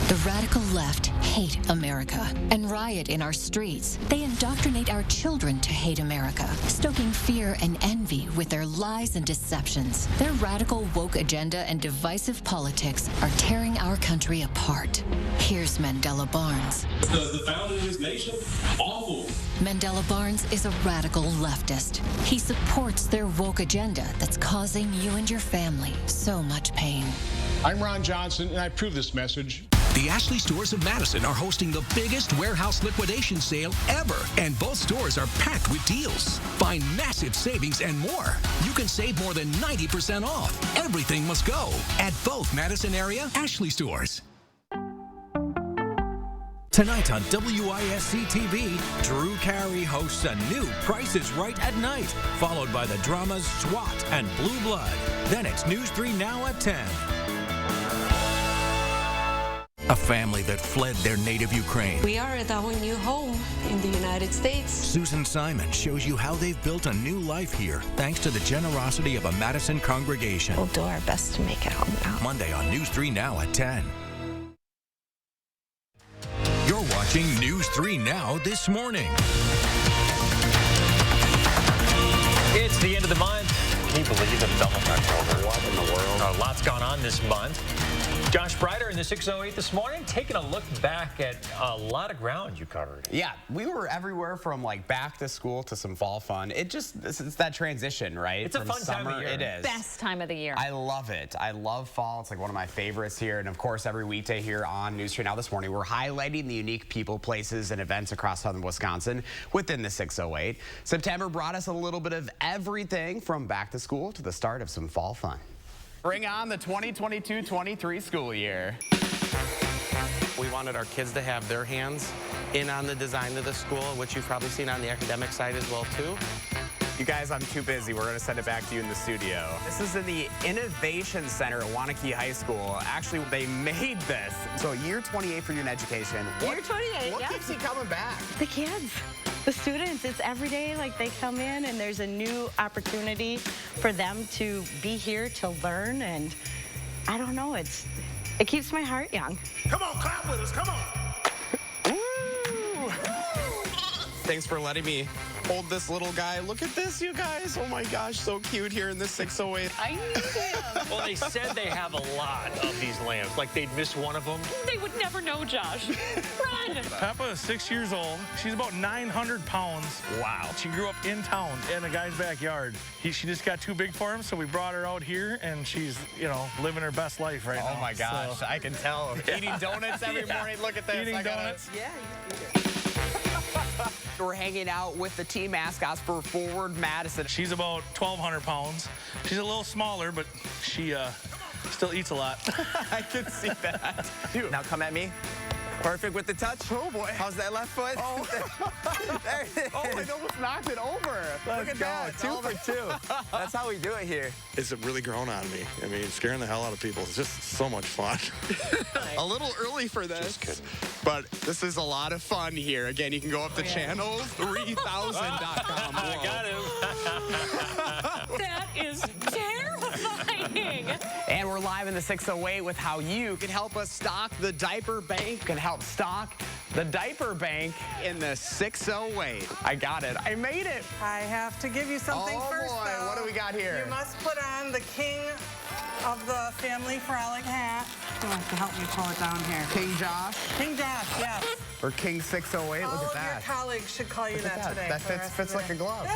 [SPEAKER 13] The radical left hate America and riot in our streets. They indoctrinate our children to hate America, stoking fear and envy with their lies and deceptions. Their radical woke agenda and divisive politics are tearing our country apart. Here's Mandela Barnes.
[SPEAKER 31] The founder of this nation, awful.
[SPEAKER 13] Mandela Barnes is a radical leftist. He supports their woke agenda that's causing you and your family so much pain.
[SPEAKER 32] I'm Ron Johnson, and I approve this message.
[SPEAKER 33] The Ashley stores of Madison are hosting the biggest warehouse liquidation sale ever, and both stores are packed with deals. Find massive savings and more. You can save more than 90% off. Everything must go at both Madison area Ashley stores.
[SPEAKER 34] Tonight on WISC-TV, Drew Carey hosts a new Price is Right at night, followed by the dramas SWAT and Blue Blood. Then it's News 3 Now at 10. A family that fled their native Ukraine.
[SPEAKER 35] We are at our new home in the United States.
[SPEAKER 34] Susan Simon shows you how they've built a new life here, thanks to the generosity of a Madison congregation.
[SPEAKER 35] We'll do our best to make it home now.
[SPEAKER 34] Monday on News 3 Now at 10. You're watching News 3 Now this morning.
[SPEAKER 1] It's the end of the month. Can you believe it's almost October? What in the world? A lot's gone on this month. Josh Breider in the 608 this morning, taking a look back at a lot of ground you covered.
[SPEAKER 36] Yeah, we were everywhere from like back to school to some fall fun. It's that transition, right?
[SPEAKER 1] It's a fun
[SPEAKER 36] summer,
[SPEAKER 1] time of year.
[SPEAKER 36] It is.
[SPEAKER 3] Best time of the year.
[SPEAKER 36] I love it. I love fall. It's like one of my favorites here. And of course, every weekday here on News 3 Now this morning, we're highlighting the unique people, places, and events across southern Wisconsin within the 608. September brought us a little bit of everything from back to school to the start of some fall fun. Bring on the 2022-23 school year.
[SPEAKER 37] We wanted our kids to have their hands in on the design of the school, which you've probably seen on the academic side as well, too.
[SPEAKER 36] You guys, I'm too busy. We're going to send it back to you in the studio. This is in the Innovation Center at Wanakee High School. Actually, they made this. So year 28 for your education.
[SPEAKER 14] Year 28,
[SPEAKER 36] What keeps you coming back?
[SPEAKER 14] The kids, the students. It's every day like they come in and there's a new opportunity for them to be here to learn, and I don't know, it keeps my heart young.
[SPEAKER 32] Come on, clap with us, come on.
[SPEAKER 36] Thanks for letting me hold this little guy. Look at this, you guys. Oh my gosh, so cute here in the 608.
[SPEAKER 14] I need him.
[SPEAKER 1] Well, they said they have a lot of these lamps. Like they'd miss one of them.
[SPEAKER 14] They would never know, Josh. Run!
[SPEAKER 38] Peppa is 6 years old. She's about 900 pounds.
[SPEAKER 36] Wow.
[SPEAKER 38] She grew up in town in a guy's backyard. She just got too big for him, so we brought her out here, and she's, living her best life right now.
[SPEAKER 36] Oh my gosh, so. I can tell.
[SPEAKER 38] Yeah.
[SPEAKER 36] Eating donuts every morning. Look at this.
[SPEAKER 38] Eating donuts.
[SPEAKER 36] Yeah, you eat it. We're hanging out with the team mascots for Forward Madison.
[SPEAKER 38] She's about 1,200 pounds. She's a little smaller, but she still Still eats a lot.
[SPEAKER 36] I can see that. Dude. Now come at me. Perfect with the touch. Oh, boy. How's that left foot? Oh, there it is. Oh, I almost knocked it over. Look at that. 2 for 2. That's how we do it here.
[SPEAKER 31] It's really grown on me. I mean, scaring the hell out of people is just so much fun.
[SPEAKER 36] A little early for this, but this is a lot of fun here. Again, you can go up to channel3000.com.
[SPEAKER 1] I got him.
[SPEAKER 3] That is terrifying.
[SPEAKER 36] And we're live in the 608 with how you can help us stock the diaper bank. Can help stock the diaper bank in the 608. I got it. I made it.
[SPEAKER 2] I have to give you something first,
[SPEAKER 36] boy.
[SPEAKER 2] though.
[SPEAKER 36] What do we got here?
[SPEAKER 2] You must put on the King of the Family Frolic hat. You'll have to help me pull it down here.
[SPEAKER 36] King Josh?
[SPEAKER 2] King Josh, yes.
[SPEAKER 36] Or King 608. Look at that.
[SPEAKER 2] All of your colleagues should call you that today.
[SPEAKER 36] That fits like a glove.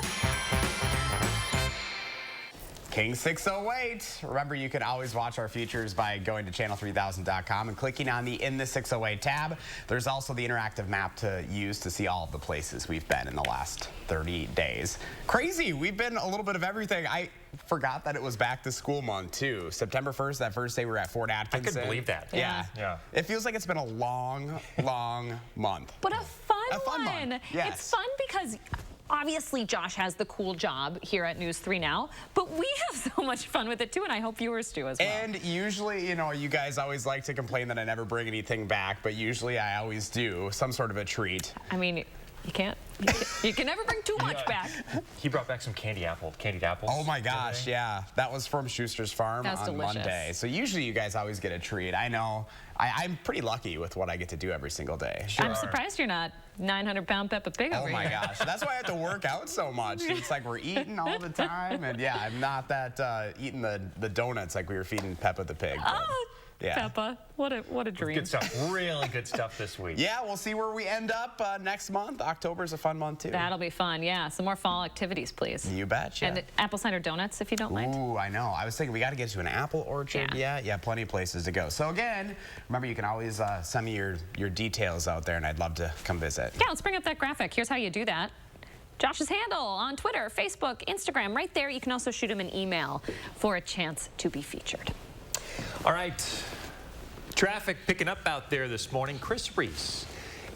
[SPEAKER 36] King 608. Remember, you can always watch our features by going to channel3000.com and clicking on the In the 608 tab. There's also the interactive map to use to see all of the places we've been in the last 30 days. Crazy. We've been a little bit of everything. I forgot that it was back to school month, too. September 1st, that first day we were at Fort Atkinson.
[SPEAKER 1] I couldn't believe that.
[SPEAKER 36] Yeah. It feels like it's been a long, long month.
[SPEAKER 3] But a fun one.
[SPEAKER 36] Month. Yes.
[SPEAKER 3] It's fun because obviously Josh has the cool job here at News 3 Now, but we have so much fun with it too, and I hope viewers do as well.
[SPEAKER 36] And usually, you know, you guys always like to complain that I never bring anything back, but usually I always do, some sort of a treat.
[SPEAKER 3] I mean, you can never bring too much back.
[SPEAKER 1] He brought back some candied apples.
[SPEAKER 36] Oh my gosh, yeah. That was from Schuster's Farm on
[SPEAKER 3] delicious.
[SPEAKER 36] Monday. So usually you guys always get a treat. I know. I'm pretty lucky with what I get to do every single day.
[SPEAKER 3] Sure. I'm surprised you're not 900-pound Peppa Pig over here.
[SPEAKER 36] Oh my gosh, that's why I have to work out so much. It's like we're eating all the time, and yeah, I'm not that eating the donuts like we were feeding Peppa the pig. But, yeah.
[SPEAKER 3] Peppa, what a dream.
[SPEAKER 1] Good stuff, really good stuff this week.
[SPEAKER 36] Yeah, we'll see where we end up next month. October's a fun month too.
[SPEAKER 3] That'll be fun, yeah. Some more fall activities, please.
[SPEAKER 36] You betcha.
[SPEAKER 3] And apple cider donuts, if you don't mind.
[SPEAKER 36] Ooh, I know. I was thinking we got to get to an apple orchard. Yeah, plenty of places to go. So again, remember you can always send me your details out there, and I'd love to come visit.
[SPEAKER 3] Yeah, let's bring up that graphic. Here's how you do that. Josh's handle on Twitter, Facebook, Instagram, right there. You can also shoot him an email for a chance to be featured.
[SPEAKER 1] All right. Traffic picking up out there this morning. Chris Reese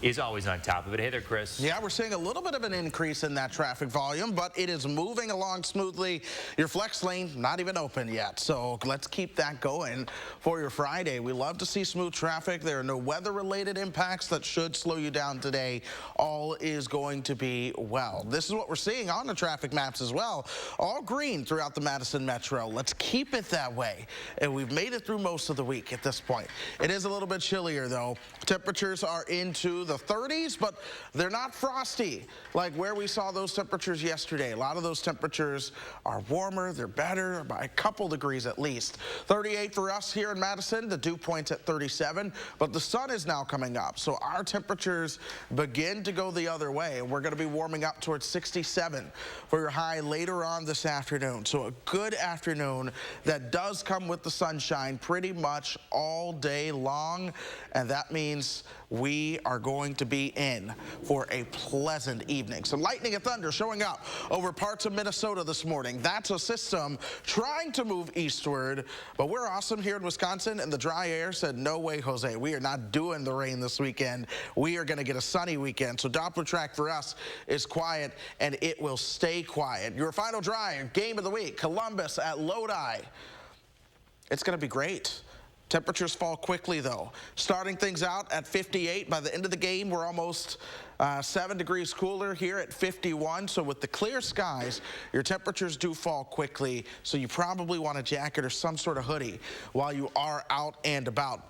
[SPEAKER 1] is always on top of it. Hey there, Chris.
[SPEAKER 4] Yeah, we're seeing a little bit of an increase in that traffic volume, but it is moving along smoothly. Your flex lane, not even open yet, so let's keep that going for your Friday. We love to see smooth traffic. There are no weather-related impacts that should slow you down today. All is going to be well. This is what we're seeing on the traffic maps as well. All green throughout the Madison Metro. Let's keep it that way, and we've made it through most of the week at this point. It is a little bit chillier, though. Temperatures are into the 30s, but they're not frosty like where we saw those temperatures yesterday. A lot of those temperatures are warmer, they're better by a couple degrees at least. 38 for us here in Madison, the dew point's at 37, but the sun is now coming up, so our temperatures begin to go the other way, and we're going to be warming up towards 67 for your high later on this afternoon. So a good afternoon that does come with the sunshine pretty much all day long, and that means we are going to be in for a pleasant evening. Some lightning and thunder showing up over parts of Minnesota this morning. That's a system trying to move eastward, but we're awesome here in Wisconsin, and the dry air said, no way, Jose. We are not doing the rain this weekend. We are going to get a sunny weekend. So Doppler track for us is quiet, and it will stay quiet. Your final dry game of the week, Columbus at Lodi. It's going to be great. Temperatures fall quickly, though. Starting things out at 58. By the end of the game, we're almost 7 degrees cooler here at 51. So with the clear skies, your temperatures do fall quickly. So you probably want a jacket or some sort of hoodie while you are out and about.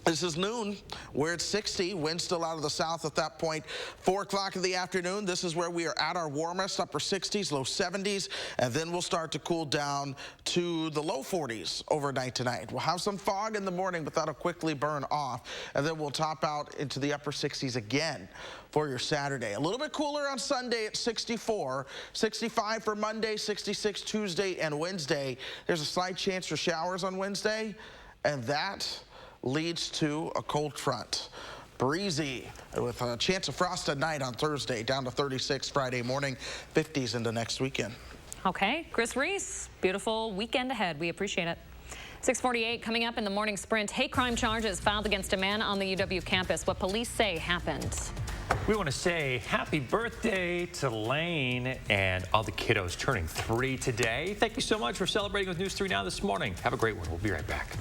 [SPEAKER 4] This is noon. We're at 60. Wind still out of the south at that point. 4 o'clock in the afternoon, this is where we are at our warmest, upper 60s, low 70s, and then we'll start to cool down to the low 40s overnight tonight. We'll have some fog in the morning, but that'll quickly burn off, and then we'll top out into the upper 60s again for your Saturday. A little bit cooler on Sunday at 64, 65 for Monday, 66 Tuesday and Wednesday. There's a slight chance for showers on Wednesday, and that leads to a cold front. Breezy with a chance of frost at night on Thursday, down to 36 Friday morning, 50s into next weekend.
[SPEAKER 3] Okay, Chris Reese, beautiful weekend ahead. We appreciate it. 6:48 coming up in the morning sprint. Hate crime charges filed against a man on the UW campus. What police say happened.
[SPEAKER 1] We want to say happy birthday to Lane and all the kiddos turning 3 today. Thank you so much for celebrating with News 3 Now this morning. Have a great one. We'll be right back.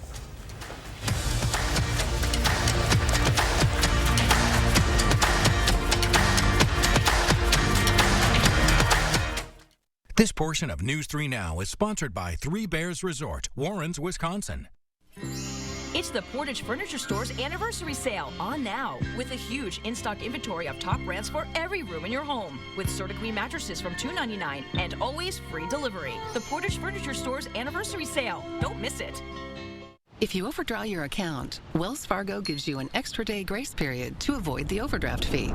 [SPEAKER 34] This portion of News 3 Now is sponsored by Three Bears Resort, Warrens, Wisconsin.
[SPEAKER 5] It's the Portage Furniture Store's anniversary sale on now with a huge in-stock inventory of top brands for every room in your home with Certa-Queen mattresses from $2.99 and always free delivery. The Portage Furniture Store's anniversary sale. Don't miss it.
[SPEAKER 6] If you overdraw your account, Wells Fargo gives you an extra day grace period to avoid the overdraft fee.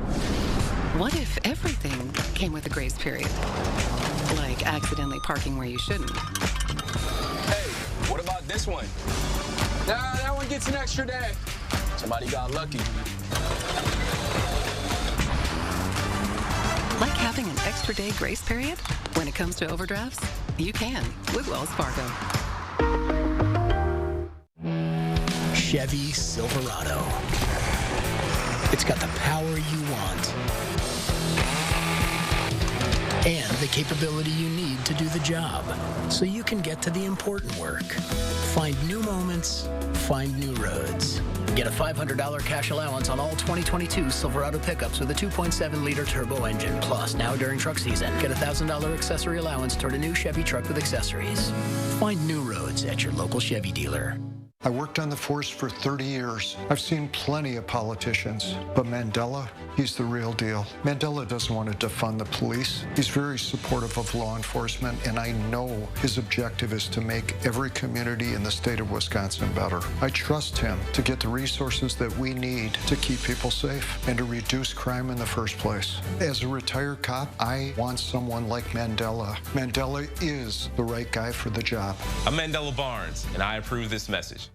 [SPEAKER 6] What if everything came with a grace period? Like accidentally parking where you shouldn't.
[SPEAKER 7] Hey, what about this one? Nah, that one gets an extra day. Somebody got lucky.
[SPEAKER 6] Like having an extra day grace period? When it comes to overdrafts, you can with Wells Fargo.
[SPEAKER 8] Chevy Silverado. It's got the power you want and the capability you need to do the job so you can get to the important work. Find new moments, find new roads. Get a $500 cash allowance on all 2022 Silverado pickups with a 2.7-liter turbo engine. Plus, now during truck season, get a $1,000 accessory allowance toward a new Chevy truck with accessories. Find new roads at your local Chevy dealer.
[SPEAKER 9] I worked on the force for 30 years. I've seen plenty of politicians, but Mandela, he's the real deal. Mandela doesn't want to defund the police. He's very supportive of law enforcement, and I know his objective is to make every community in the state of Wisconsin better. I trust him to get the resources that we need to keep people safe and to reduce crime in the first place. As a retired cop, I want someone like Mandela. Mandela is the right guy for the job.
[SPEAKER 10] I'm Mandela Barnes, and I approve this message.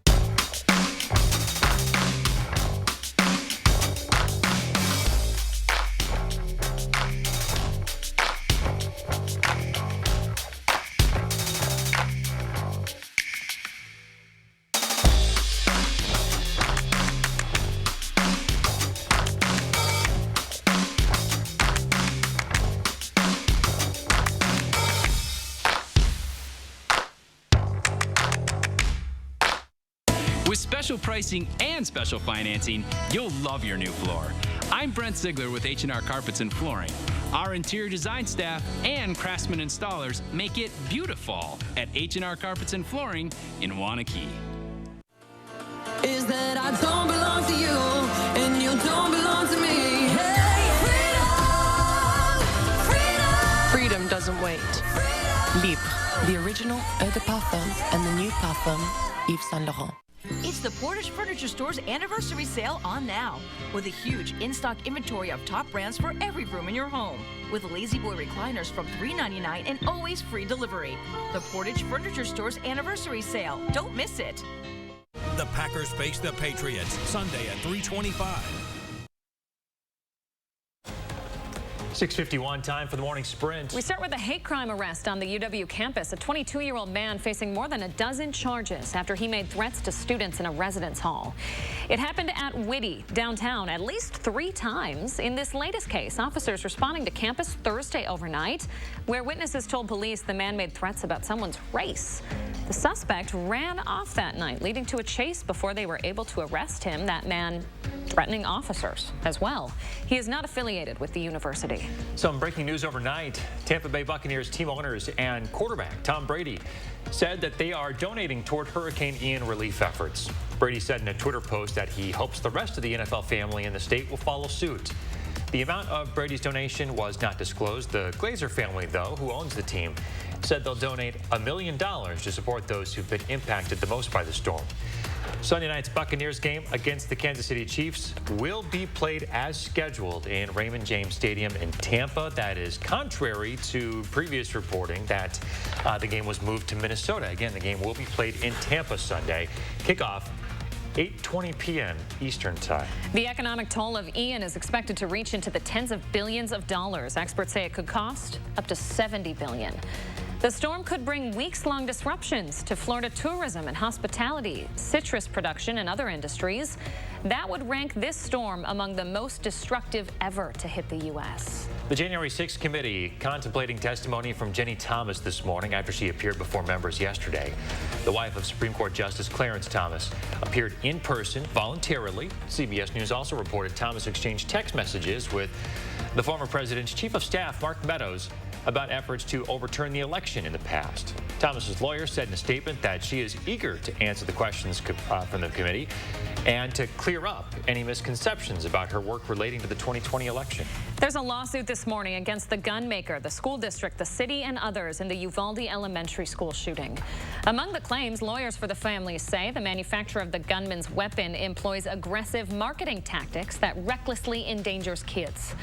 [SPEAKER 11] With special pricing and special financing, you'll love your new floor. I'm Brent Ziegler with H&R Carpets and Flooring. Our interior design staff and craftsman installers make it beautiful at H&R Carpets and Flooring in Wanakee.
[SPEAKER 12] Is that I don't belong to you and you don't belong to me. Hey, freedom, freedom.
[SPEAKER 35] Freedom doesn't wait. Libre, the original eau de parfum and the new parfum Yves Saint Laurent.
[SPEAKER 5] It's the Portage Furniture Store's anniversary sale on now with a huge in-stock inventory of top brands for every room in your home with Lazy Boy recliners from $3.99 and always free delivery. The Portage Furniture Store's anniversary sale. Don't miss it.
[SPEAKER 34] The Packers face the Patriots Sunday at 3:25.
[SPEAKER 1] 6:51, time for the morning sprint.
[SPEAKER 3] We start with a hate crime arrest on the UW campus. A 22-year-old man facing more than a dozen charges after he made threats to students in a residence hall. It happened at Whitty, downtown, at least 3 times. In this latest case, officers responding to campus Thursday overnight, where witnesses told police the man made threats about someone's race. The suspect ran off that night, leading to a chase before they were able to arrest him, that man threatening officers as well. He is not affiliated with the university.
[SPEAKER 1] Some breaking news overnight. Tampa Bay Buccaneers team owners and quarterback Tom Brady said that they are donating toward Hurricane Ian relief efforts. Brady said in a Twitter post that he hopes the rest of the NFL family in the state will follow suit. The amount of Brady's donation was not disclosed. The Glazer family, though, who owns the team, said they'll donate $1 million to support those who've been impacted the most by the storm. Sunday night's Buccaneers game against the Kansas City Chiefs will be played as scheduled in Raymond James Stadium in Tampa. That is contrary to previous reporting that the game was moved to Minnesota. Again, the game will be played in Tampa Sunday. Kickoff 8:20 p.m. Eastern Time.
[SPEAKER 3] The economic toll of Ian is expected to reach into the tens of billions of dollars. Experts say it could cost up to $70 billion. The storm could bring weeks-long disruptions to Florida tourism and hospitality, citrus production, and other industries. That would rank this storm among the most destructive ever to hit the U.S.
[SPEAKER 1] The January 6th committee contemplating testimony from Jenny Thomas this morning after she appeared before members yesterday. The wife of Supreme Court Justice Clarence Thomas appeared in person voluntarily. CBS News also reported Thomas exchanged text messages with the former president's chief of staff, Mark Meadows, about efforts to overturn the election in the past. Thomas's lawyer said in a statement that she is eager to answer the questions from the committee and to clear up any misconceptions about her work relating to the 2020 election.
[SPEAKER 3] There's a lawsuit this morning against the gun maker, the school district, the city, and others in the Uvalde Elementary School shooting. Among the claims, lawyers for the families say the manufacturer of the gunman's weapon employs aggressive marketing tactics that recklessly endangers kids.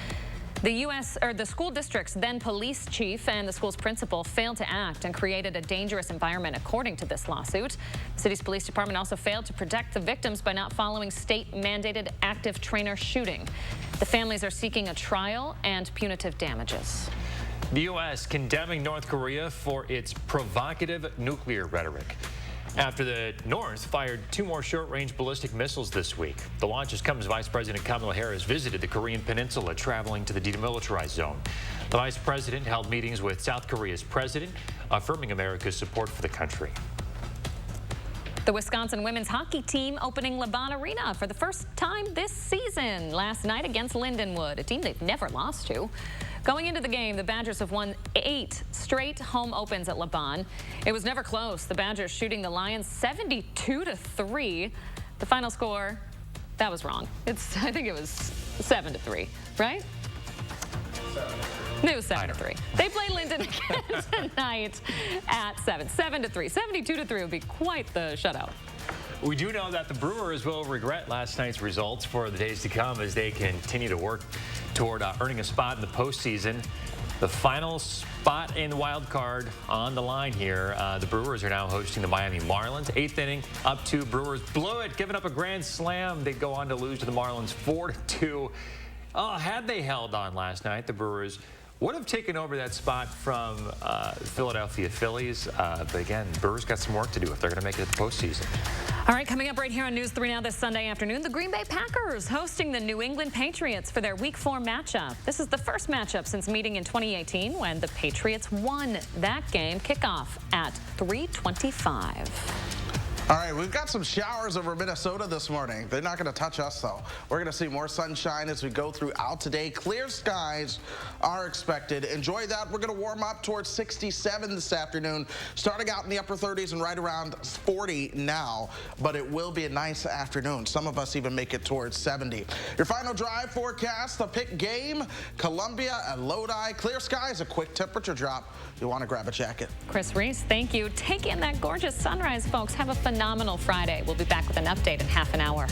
[SPEAKER 3] The school district's then police chief and the school's principal failed to act and created a dangerous environment, according to this lawsuit. The city's police department also failed to protect the victims by not following state-mandated active trainer shooting. The families are seeking a trial and punitive damages.
[SPEAKER 1] The U.S. condemning North Korea for its provocative nuclear rhetoric after the North fired 2 more short-range ballistic missiles this week. The launches come as Vice President Kamala Harris visited the Korean Peninsula, traveling to the demilitarized zone. The Vice President held meetings with South Korea's president, affirming America's support for the country.
[SPEAKER 3] The Wisconsin women's hockey team opening Labatt Arena for the first time this season last night against Lindenwood, a team they've never lost to. Going into the game, the Badgers have won 8 straight home opens at Labatt. It was never close. The Badgers shooting the Lions 72-3. The final score, that was wrong. I think it was 7-3, right? It was 7-3. They play Linden again tonight at 7-3. 72-3 would be quite the shutout.
[SPEAKER 1] We do know that the Brewers will regret last night's results for the days to come as they continue to work toward earning a spot in the postseason. The final spot in the wild card on the line here. The Brewers are now hosting the Miami Marlins. 8th inning, up 2. Brewers blew it, giving up a grand slam. They go on to lose to the Marlins 4-2. Had they held on last night, the Brewers would have taken over that spot from Philadelphia Phillies. But again, Brewers got some work to do if they're going to make it to the postseason.
[SPEAKER 3] All right, coming up right here on News 3 Now this Sunday afternoon, the Green Bay Packers hosting the New England Patriots for their Week 4 matchup. This is the first matchup since meeting in 2018 when the Patriots won that game. Kickoff at 3:25.
[SPEAKER 4] All right, we've got some showers over Minnesota this morning. They're not going to touch us, though. We're going to see more sunshine as we go throughout today. Clear skies are expected. Enjoy that. We're going to warm up towards 67 this afternoon, starting out in the upper 30s and right around 40 now. But it will be a nice afternoon. Some of us even make it towards 70. Your final drive forecast, the Pick game, Columbia and Lodi. Clear skies, a quick temperature drop. You'll want to grab a jacket.
[SPEAKER 3] Chris Reese, thank you. Take in that gorgeous sunrise, folks. Have a phenomenal Friday. We'll be back with an update in half an hour.